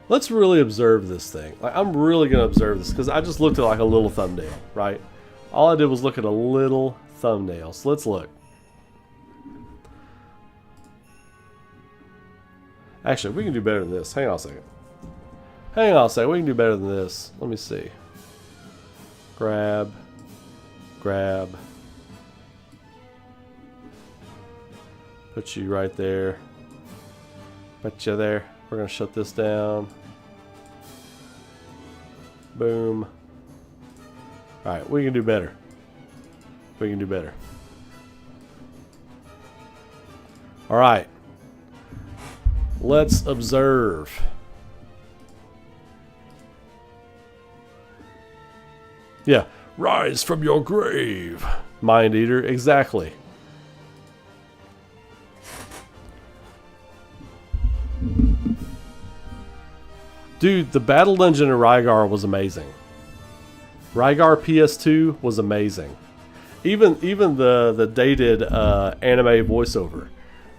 Let's really observe this thing. Like, I'm really going to observe this because I just looked at like a little thumbnail, right? All I did was look at a little thumbnail. So let's look. Actually, we can do better than this. Hang on a second. Hang on a second. We can do better than this. Let me see. Grab. Grab. Put you right there. Put you there. We're going to shut this down. Boom. Alright, we can do better. We can do better. Alright. Let's observe. Yeah. Rise from your grave, Mind Eater. Exactly. Dude, the battle dungeon in Rygar was amazing. Rygar PS2 was amazing. Even the dated anime voiceover.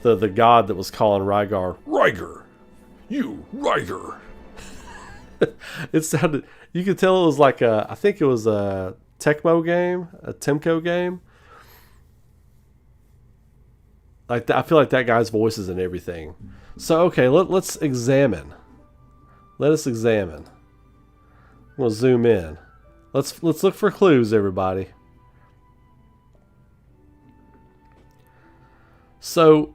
The god that was calling Rygar, Rygar! You, Rygar! It sounded... You could tell it was like a... I think it was a Tecmo game. A Temco game. Like I feel like that guy's voice is in everything. So, okay, let's examine. Let us examine. We'll zoom in. Let's look for clues, everybody. So...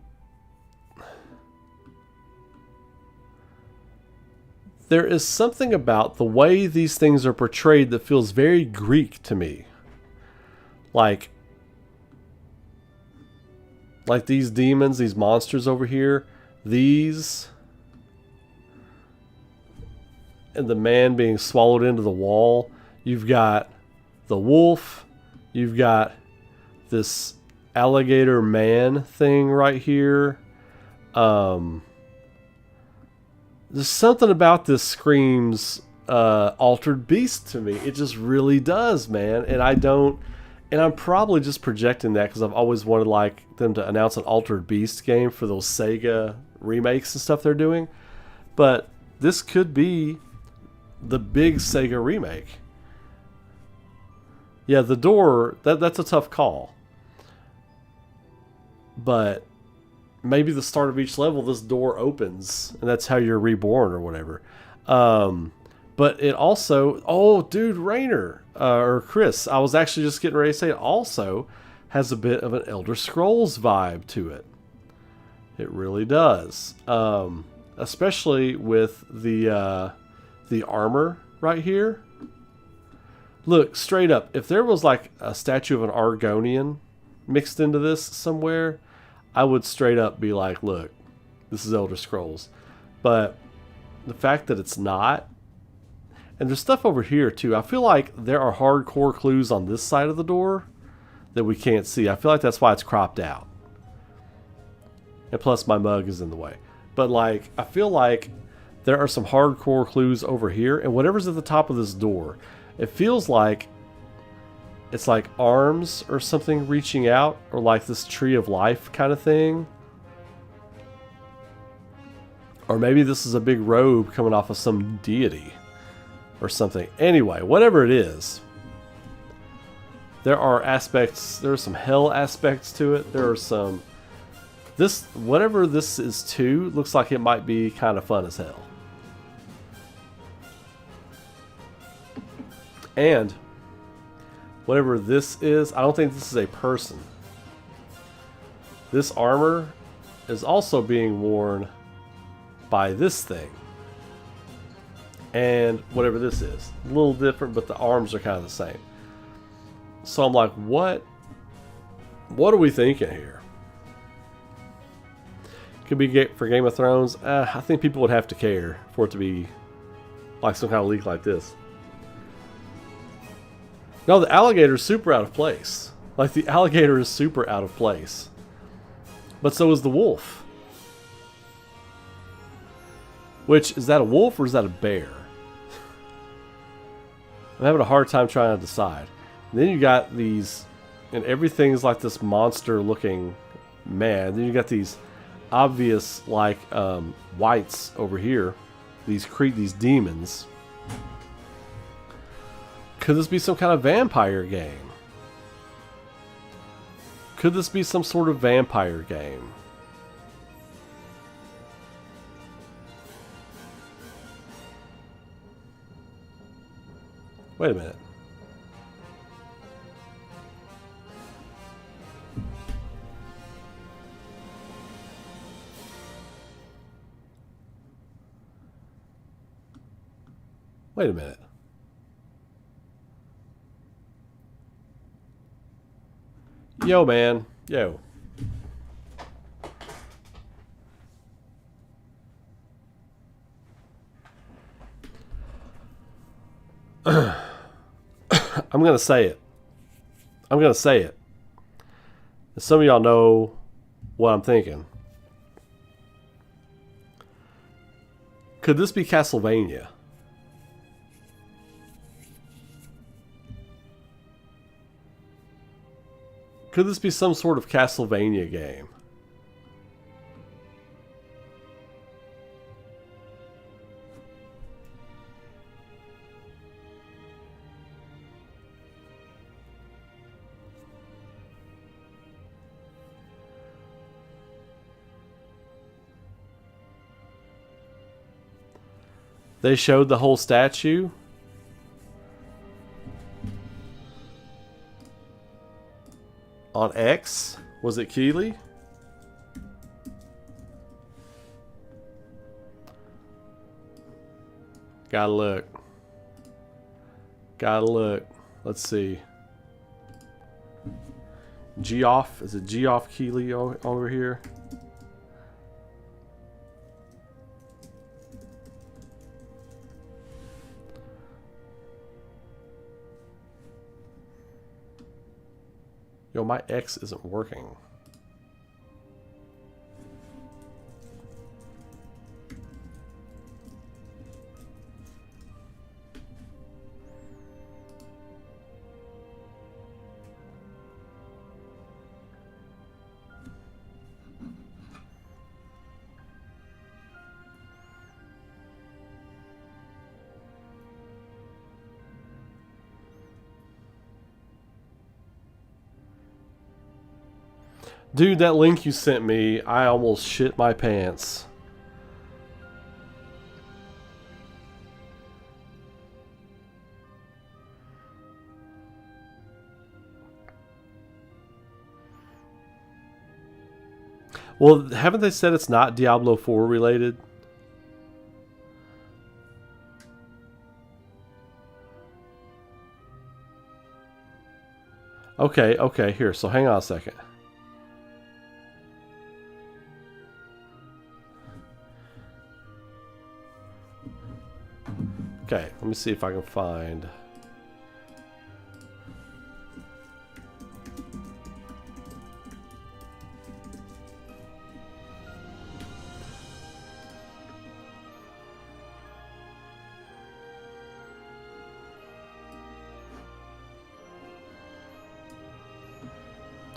there is something about the way these things are portrayed that feels very Greek to me. Like these demons, these monsters over here, these, and the man being swallowed into the wall. You've got the wolf. You've got this alligator man thing right here. There's something about this screams Altered Beast to me. It just really does, man. And I'm probably just projecting that because I've always wanted like them to announce an Altered Beast game for those Sega remakes and stuff they're doing. But this could be the big Sega remake. Yeah, the door, that's a tough call. But maybe the start of each level, this door opens, and that's how you're reborn or whatever. But it also... Oh, dude, Rainer, or Chris, I was actually just getting ready to say it also has a bit of an Elder Scrolls vibe to it. It really does. Especially with the armor right here. Look, straight up, if there was like a statue of an Argonian mixed into this somewhere, I would straight up be like, look, this is Elder Scrolls. But the fact that it's not, and there's stuff over here too. I feel like there are hardcore clues on this side of the door that we can't see. I feel like that's why it's cropped out. And plus my mug is in the way. But like, I feel like there are some hardcore clues over here, and whatever's at the top of this door, It feels like it's like arms or something reaching out, or like this tree of life kind of thing. Or maybe this is a big robe coming off of some deity or something. Anyway, whatever it is, there are aspects, there are some hell aspects to it. There are some, this, whatever this is to, looks like it might be kind of fun as hell. And whatever this is, I don't think this is a person. This armor is also being worn by this thing. And whatever this is. A little different, but the arms are kind of the same. So I'm like, what are we thinking here? Could be for Game of Thrones. I think people would have to care for it to be like some kind of leak like this. No, the alligator is super out of place. Like, the alligator is super out of place. But so is the wolf. Which, is that a wolf or is that a bear? I'm having a hard time trying to decide. And then you got these, and everything's like this monster looking man. Then you got these obvious, like, whites over here. These demons. Could this be some kind of vampire game? Could this be some sort of vampire game? Wait a minute. Wait a minute. Yo, man. Yo. I'm going to say it. I'm going to say it. And some of y'all know what I'm thinking. Could this be Castlevania? Could this be some sort of Castlevania game? They showed the whole statue. On X? Was it Keeley? Gotta look. Gotta look. Let's see. Geoff? Is it Geoff Keeley over here? Yo, my X isn't working. Dude, that link you sent me, I almost shit my pants. Well, haven't they said it's not Diablo 4 related? Okay, here, so hang on a second. Okay, let me see if I can find...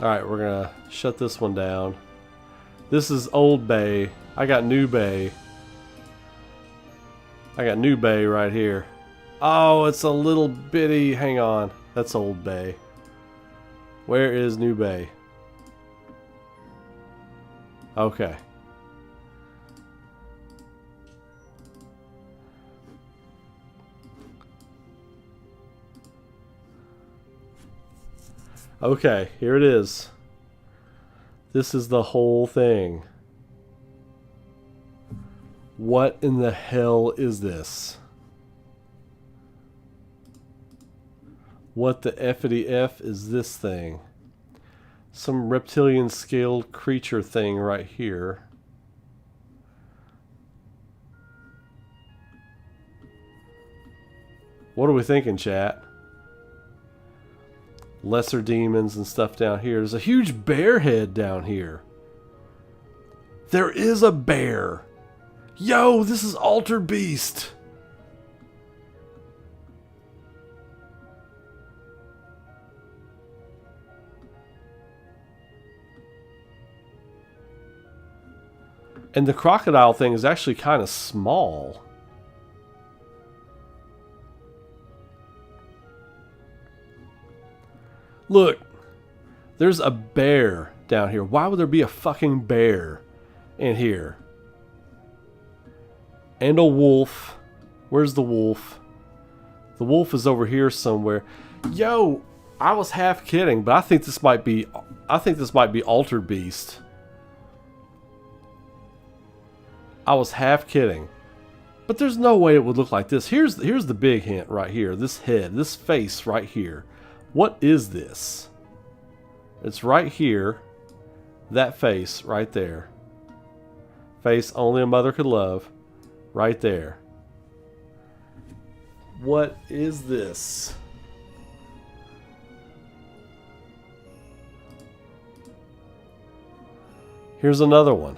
Alright, we're gonna shut this one down. This is Old Bay. I got New Bay. I got New Bay right here. Oh, it's a little bitty. Hang on. That's Old Bay. Where is New Bay? Okay. Okay, here it is. This is the whole thing. What in the hell is this? What the effity F is this thing? Some reptilian scaled creature thing right here. What are we thinking, chat? Lesser demons and stuff down here. There's a huge bear head down here. There is a bear. Yo, this is Altered Beast. And the crocodile thing is actually kind of small. Look, there's a bear down here. Why would there be a fucking bear in here? And a wolf. Where's the wolf? The wolf is over here somewhere. Yo, I was half kidding, but I think this might be Altered Beast. I was half kidding. But there's no way it would look like this. Here's the big hint right here. This head, this face right here. What is this? It's right here. That face right there. Face only a mother could love. Right there. What is this? Here's another one.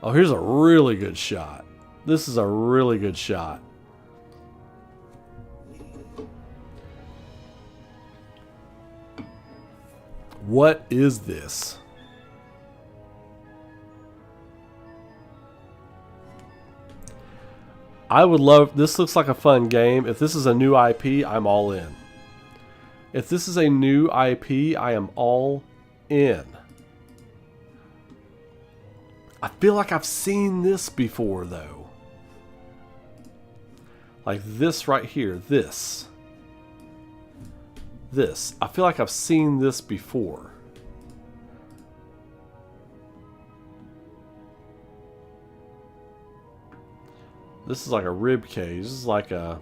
Oh, here's a really good shot. This is a really good shot. What is this? I would love... This looks like a fun game. If this is a new IP, I'm all in. If this is a new IP, I am all in. I feel like I've seen this before, though. Like this right here. This. I feel like I've seen this before. This is like a rib cage. This is like a...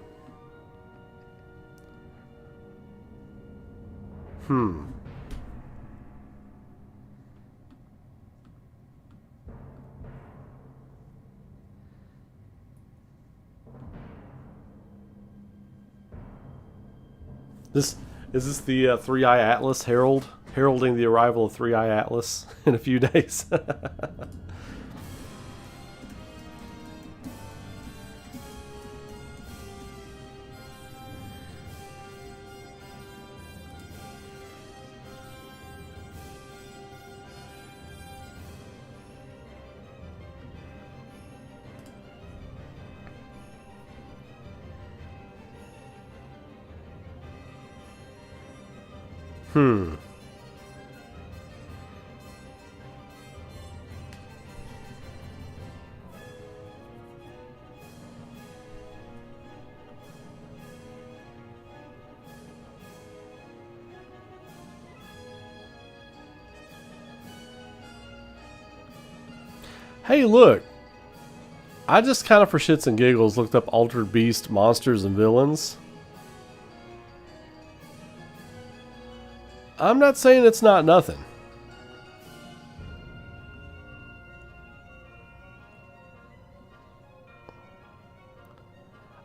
Is this the Three-Eye Atlas heralding the arrival of Three-Eye Atlas in a few days? Hey, look. I just kind of for shits and giggles looked up Altered Beast monsters and villains. I'm not saying it's not nothing.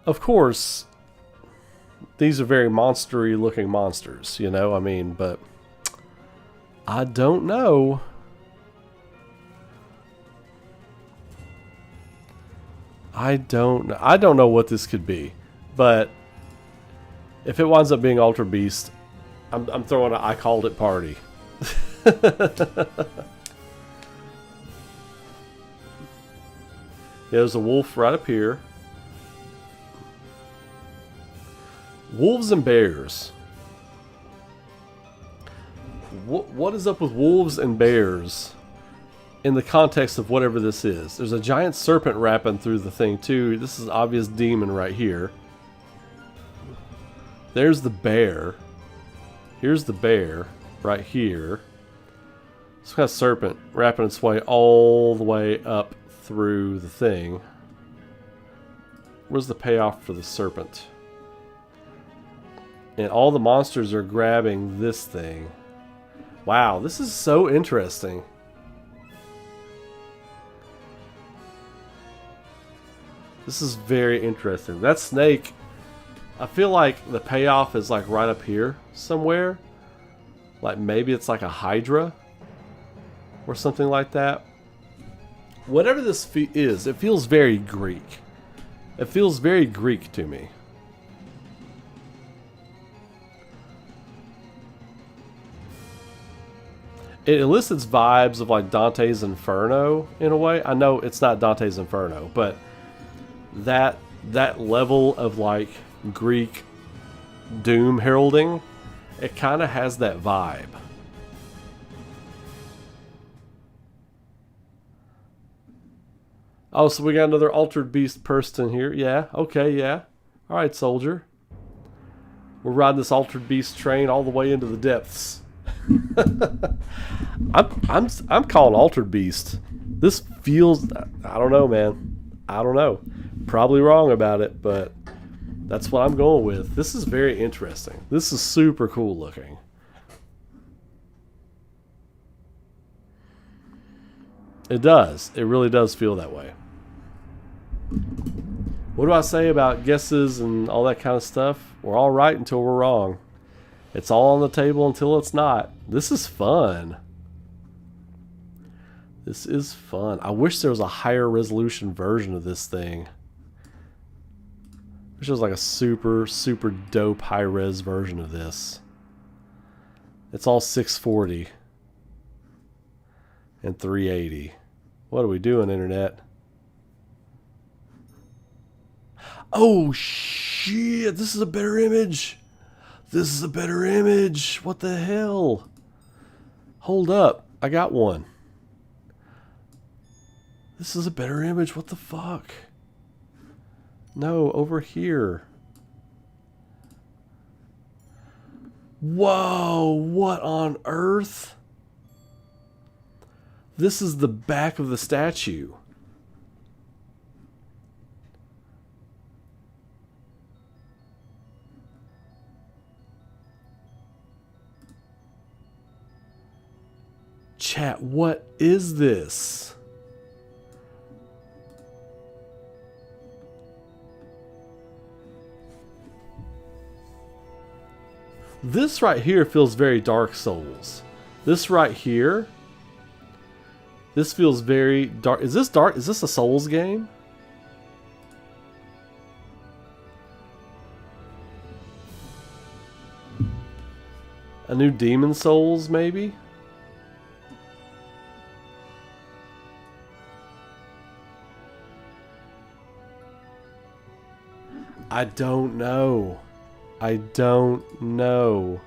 Of course, these are very monstery looking monsters, you know, I mean, but I don't know. I don't know what this could be. But if it winds up being Altered Beast, I'm throwing a I called it party. There's a wolf right up here. Wolves and bears. What is up with wolves and bears in the context of whatever this is? There's a giant serpent wrapping through the thing too. This is an obvious demon right here. There's the bear. Here's the bear right here. It's got a serpent wrapping its way all the way up through the thing. Where's the payoff for the serpent? And all the monsters are grabbing this thing. Wow, this is so interesting. This is very interesting. That snake, I feel like the payoff is like right up here somewhere. Like maybe it's like a hydra or something like that. Whatever this is, it feels very Greek. It feels very Greek to me. It elicits vibes of like Dante's Inferno in a way. I know it's not Dante's Inferno, but that level of like Greek doom heralding, it kind of has that vibe. Oh, so we got another Altered Beast person here. Yeah, okay, yeah. Alright, soldier. We're riding this Altered Beast train all the way into the depths. I'm calling Altered Beast. This feels, I don't know, man. I don't know. Probably wrong about it, but that's what I'm going with. This is very interesting. This is super cool looking. It does. It really does feel that way. What do I say about guesses and all that kind of stuff? We're all right until we're wrong. It's all on the table until it's not. This is fun. This is fun. I wish there was a higher resolution version of this thing. I wish there was like a super, super dope high-res version of this. It's all 640 and 380. What are we doing, Internet? Oh, shit. This is a better image. This is a better image. What the hell? Hold up. I got one. This is a better image. What the fuck? No, over here. Whoa, what on earth? This is the back of the statue. Chat, what is this? This right here feels very Dark Souls. This right here, this feels very dark. Is this dark? Is this a Souls game? A new Demon Souls, maybe? I don't know. I don't know.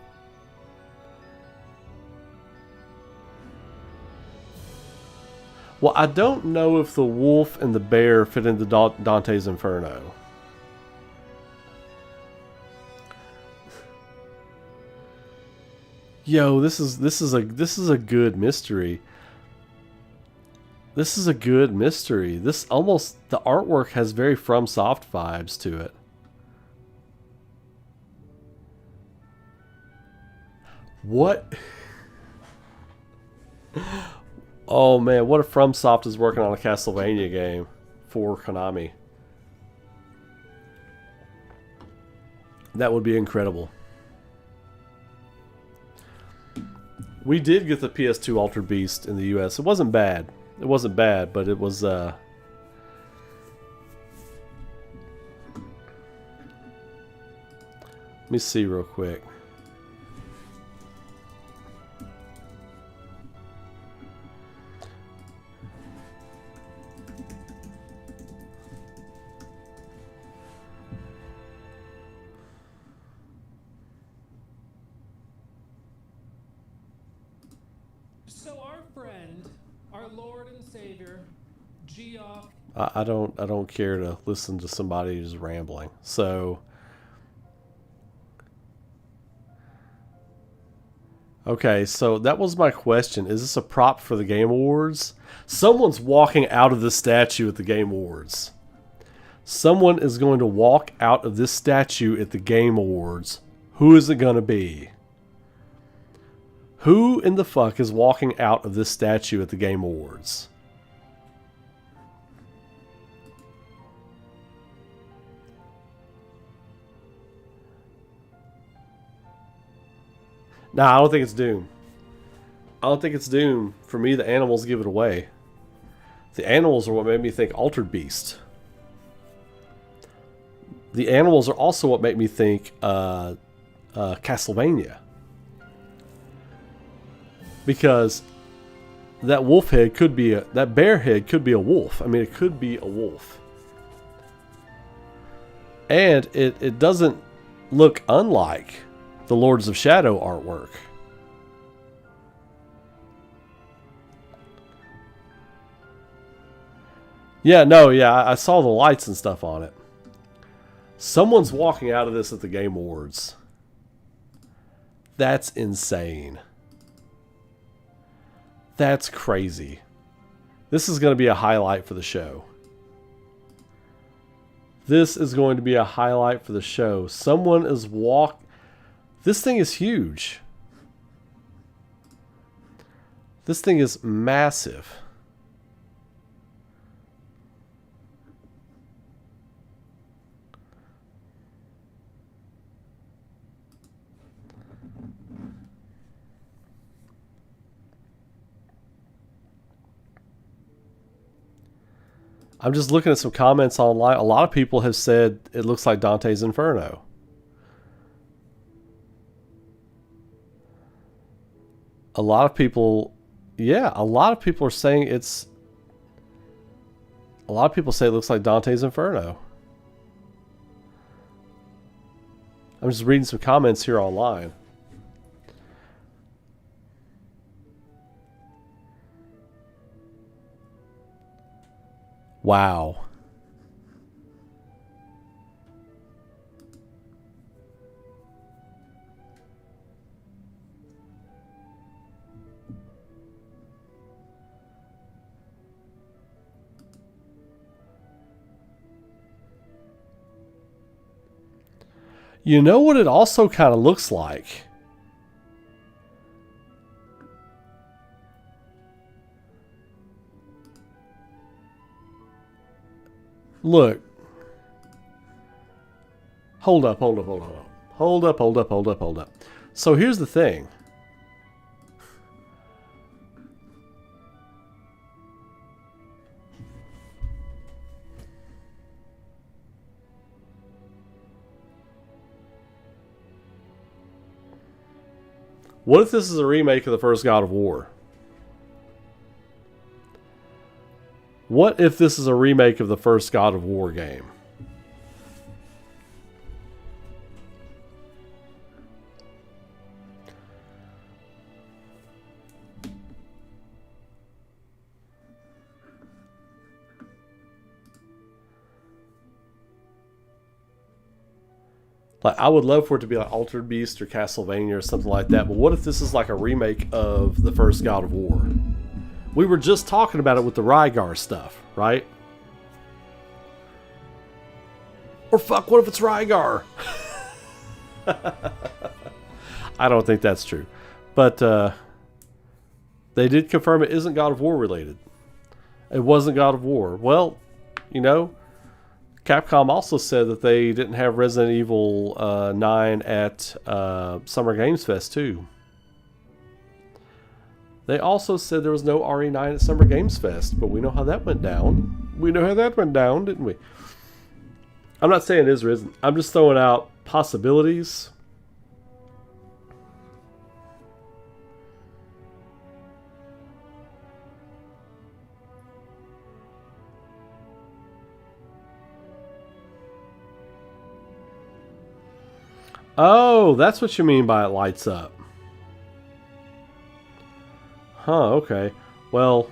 Well, I don't know if the wolf and the bear fit into Dante's Inferno. Yo, this is a good mystery. This is a good mystery. This almost, the artwork has very FromSoft vibes to it. What? Oh man, what if FromSoft is working on a Castlevania game for Konami? That would be incredible. We did get the PS2 Altered Beast in the US. It wasn't bad. It wasn't bad, but it was me see real quick. So our friend, our Lord and Savior, Geoff. I don't care to listen to somebody who's rambling. So, okay, so that was my question. Is this a prop for the Game Awards? Someone's walking out of this statue at the Game Awards. Someone is going to walk out of this statue at the Game Awards. Who is it going to be? Who in the fuck is walking out of this statue at the Game Awards? Nah, I don't think it's Doom. I don't think it's Doom. For me, the animals give it away. The animals are what made me think Altered Beast. The animals are also what make me think Castlevania. Because that wolf head could be that bear head could be a wolf. I mean, it could be a wolf. And it doesn't look unlike the Lords of Shadow artwork. Yeah, no, yeah, I saw the lights and stuff on it. Someone's walking out of this at the Game Awards. That's insane. That's crazy. This is going to be a highlight for the show. This is going to be a highlight for the show. Someone is This thing is huge. This thing is massive. I'm just looking at some comments online. A lot of people have said it looks like Dante's Inferno. A lot of people, yeah, a lot of people are saying it's... A lot of people say it looks like Dante's Inferno. I'm just reading some comments here online. Wow. You know what it also kind of looks like? Look. Hold up. So here's the thing. What if this is a remake of the first God of War? What if this is a remake of the first God of War game? Like, I would love for it to be like Altered Beast or Castlevania or something like that, but what if this is like a remake of the first God of War? We were just talking about it with the Rygar stuff, right? Or fuck, what if it's Rygar? I don't think that's true. But they did confirm it isn't God of War related. It wasn't God of War. Well, you know, Capcom also said that they didn't have Resident Evil 9 at Summer Games Fest too. They also said there was no RE9 at Summer Games Fest, but we know how that went down. We know how that went down, didn't we? I'm not saying it is or isn't. I'm just throwing out possibilities. Oh, that's what you mean by it lights up. Huh, okay. Well,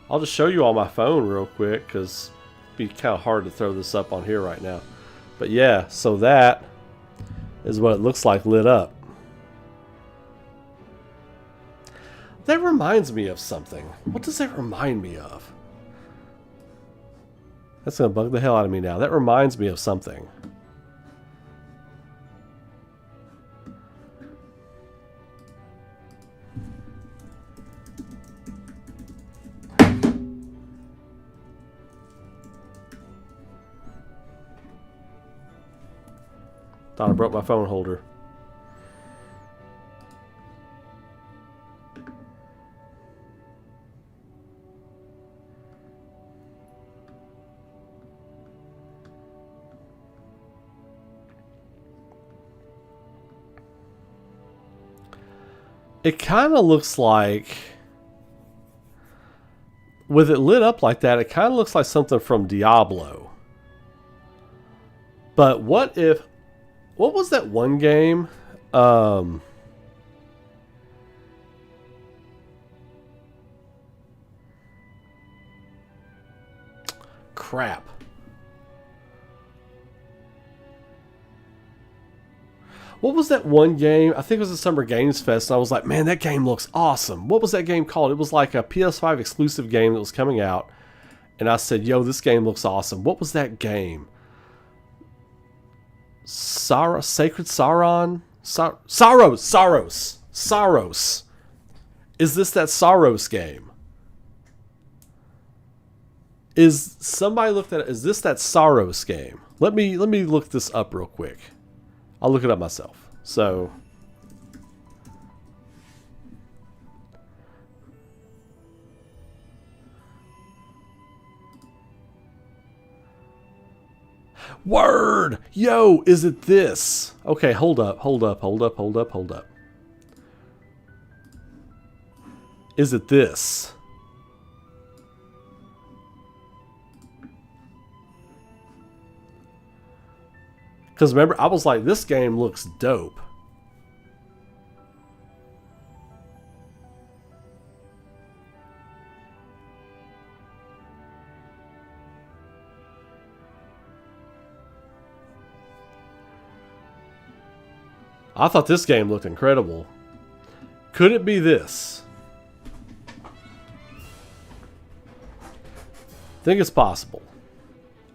I'll just show you on my phone real quick, because it'd be kind of hard to throw this up on here right now. But yeah, so that is what it looks like lit up. That reminds me of something. What does that remind me of? That's going to bug the hell out of me now. That reminds me of something. Thought I broke my phone holder. It kind of looks like, with it lit up like that, it kind of looks like something from Diablo. But what if, what was that one game? Crap. What was that one game? I think it was the Summer Games Fest, and I was like, man, that game looks awesome. What was that game called? It was like a PS5 exclusive game that was coming out. And I said, yo, this game looks awesome. What was that game? Sacred Sauron? Saros. Is this that Saros game? Is somebody looked at it? Is this that Saros game? Let me look this up real quick. I'll look it up myself. So, word! Yo, is it this? Okay, hold up. Is it this? Because remember, I was like, this game looks dope. I thought this game looked incredible. Could it be this? I think it's possible.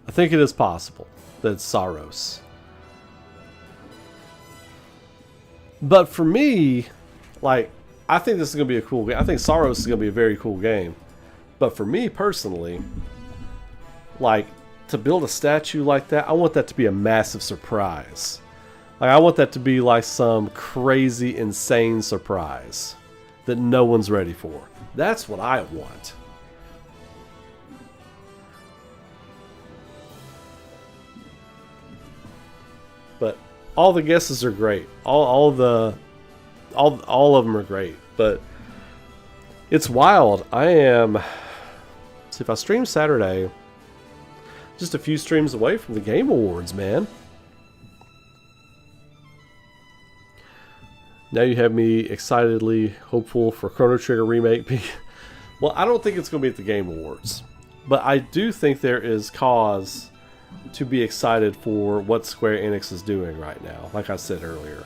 I think it is possible that it's Saros. But for me, like, I think this is going to be a cool game. I think Saros is going to be a very cool game. But for me personally, like, to build a statue like that, I want that to be a massive surprise. Like, I want that to be like some crazy, insane surprise that no one's ready for. That's what I want. But all the guesses are great. All of them are great. But it's wild. See, if I stream Saturday, just a few streams away from the Game Awards, man. Now you have me excitedly hopeful for Chrono Trigger Remake. Well, I don't think it's going to be at the Game Awards. But I do think there is cause to be excited for what Square Enix is doing right now. Like I said earlier.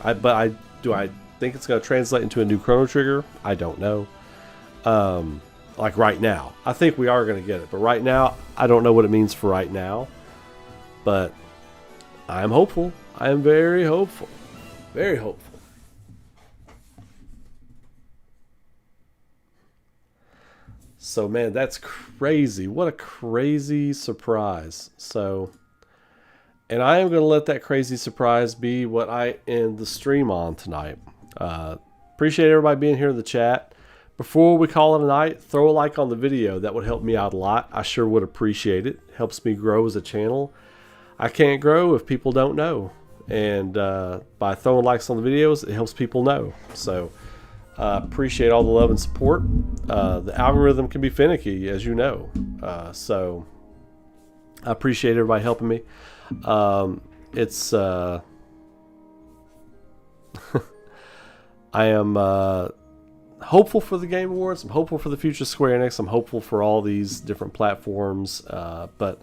Do I think it's going to translate into a new Chrono Trigger? I don't know. Like right now. I think we are going to get it. But right now, I don't know what it means for right now. But I am hopeful. I am very hopeful. Very hopeful. So, man, that's crazy. What a crazy surprise. So, and I am going to let that crazy surprise be what I end the stream on tonight. Appreciate everybody being here in the chat. Before we call it a night, throw a like on the video. That would help me out a lot. I sure would appreciate it. Helps me grow as a channel. I can't grow if people don't know. And by throwing likes on the videos, it helps people know. So, appreciate all the love and support. The algorithm can be finicky, as you know. So I appreciate everybody helping me. It's I am hopeful for the Game Awards. I'm hopeful for the future of Square Enix. I'm hopeful for all these different platforms. But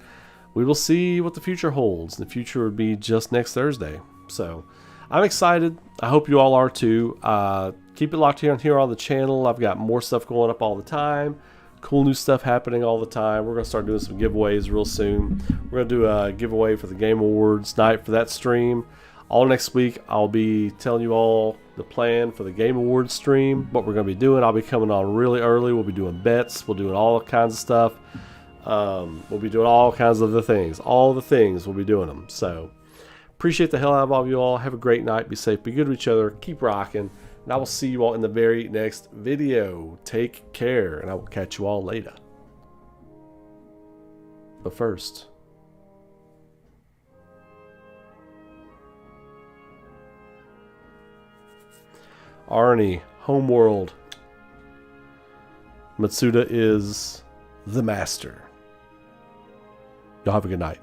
we will see what the future holds. The future would be just next Thursday. So I'm excited. I hope you all are too. Keep it locked here on the channel. I've got more stuff going up all the time. Cool new stuff happening all the time. We're going to start doing some giveaways real soon. We're going to do a giveaway for the Game Awards night for that stream. All next week, I'll be telling you all the plan for the Game Awards stream, what we're going to be doing. I'll be coming on really early. We'll be doing bets. We'll be doing all kinds of stuff. We'll be doing all kinds of other things. All the things, we'll be doing them. So, appreciate the hell out of all of you all. Have a great night. Be safe. Be good to each other. Keep rocking. And I will see you all in the very next video. Take care, and I will catch you all later. But first... Arnie, Homeworld. Matsuda is the master. Y'all have a good night.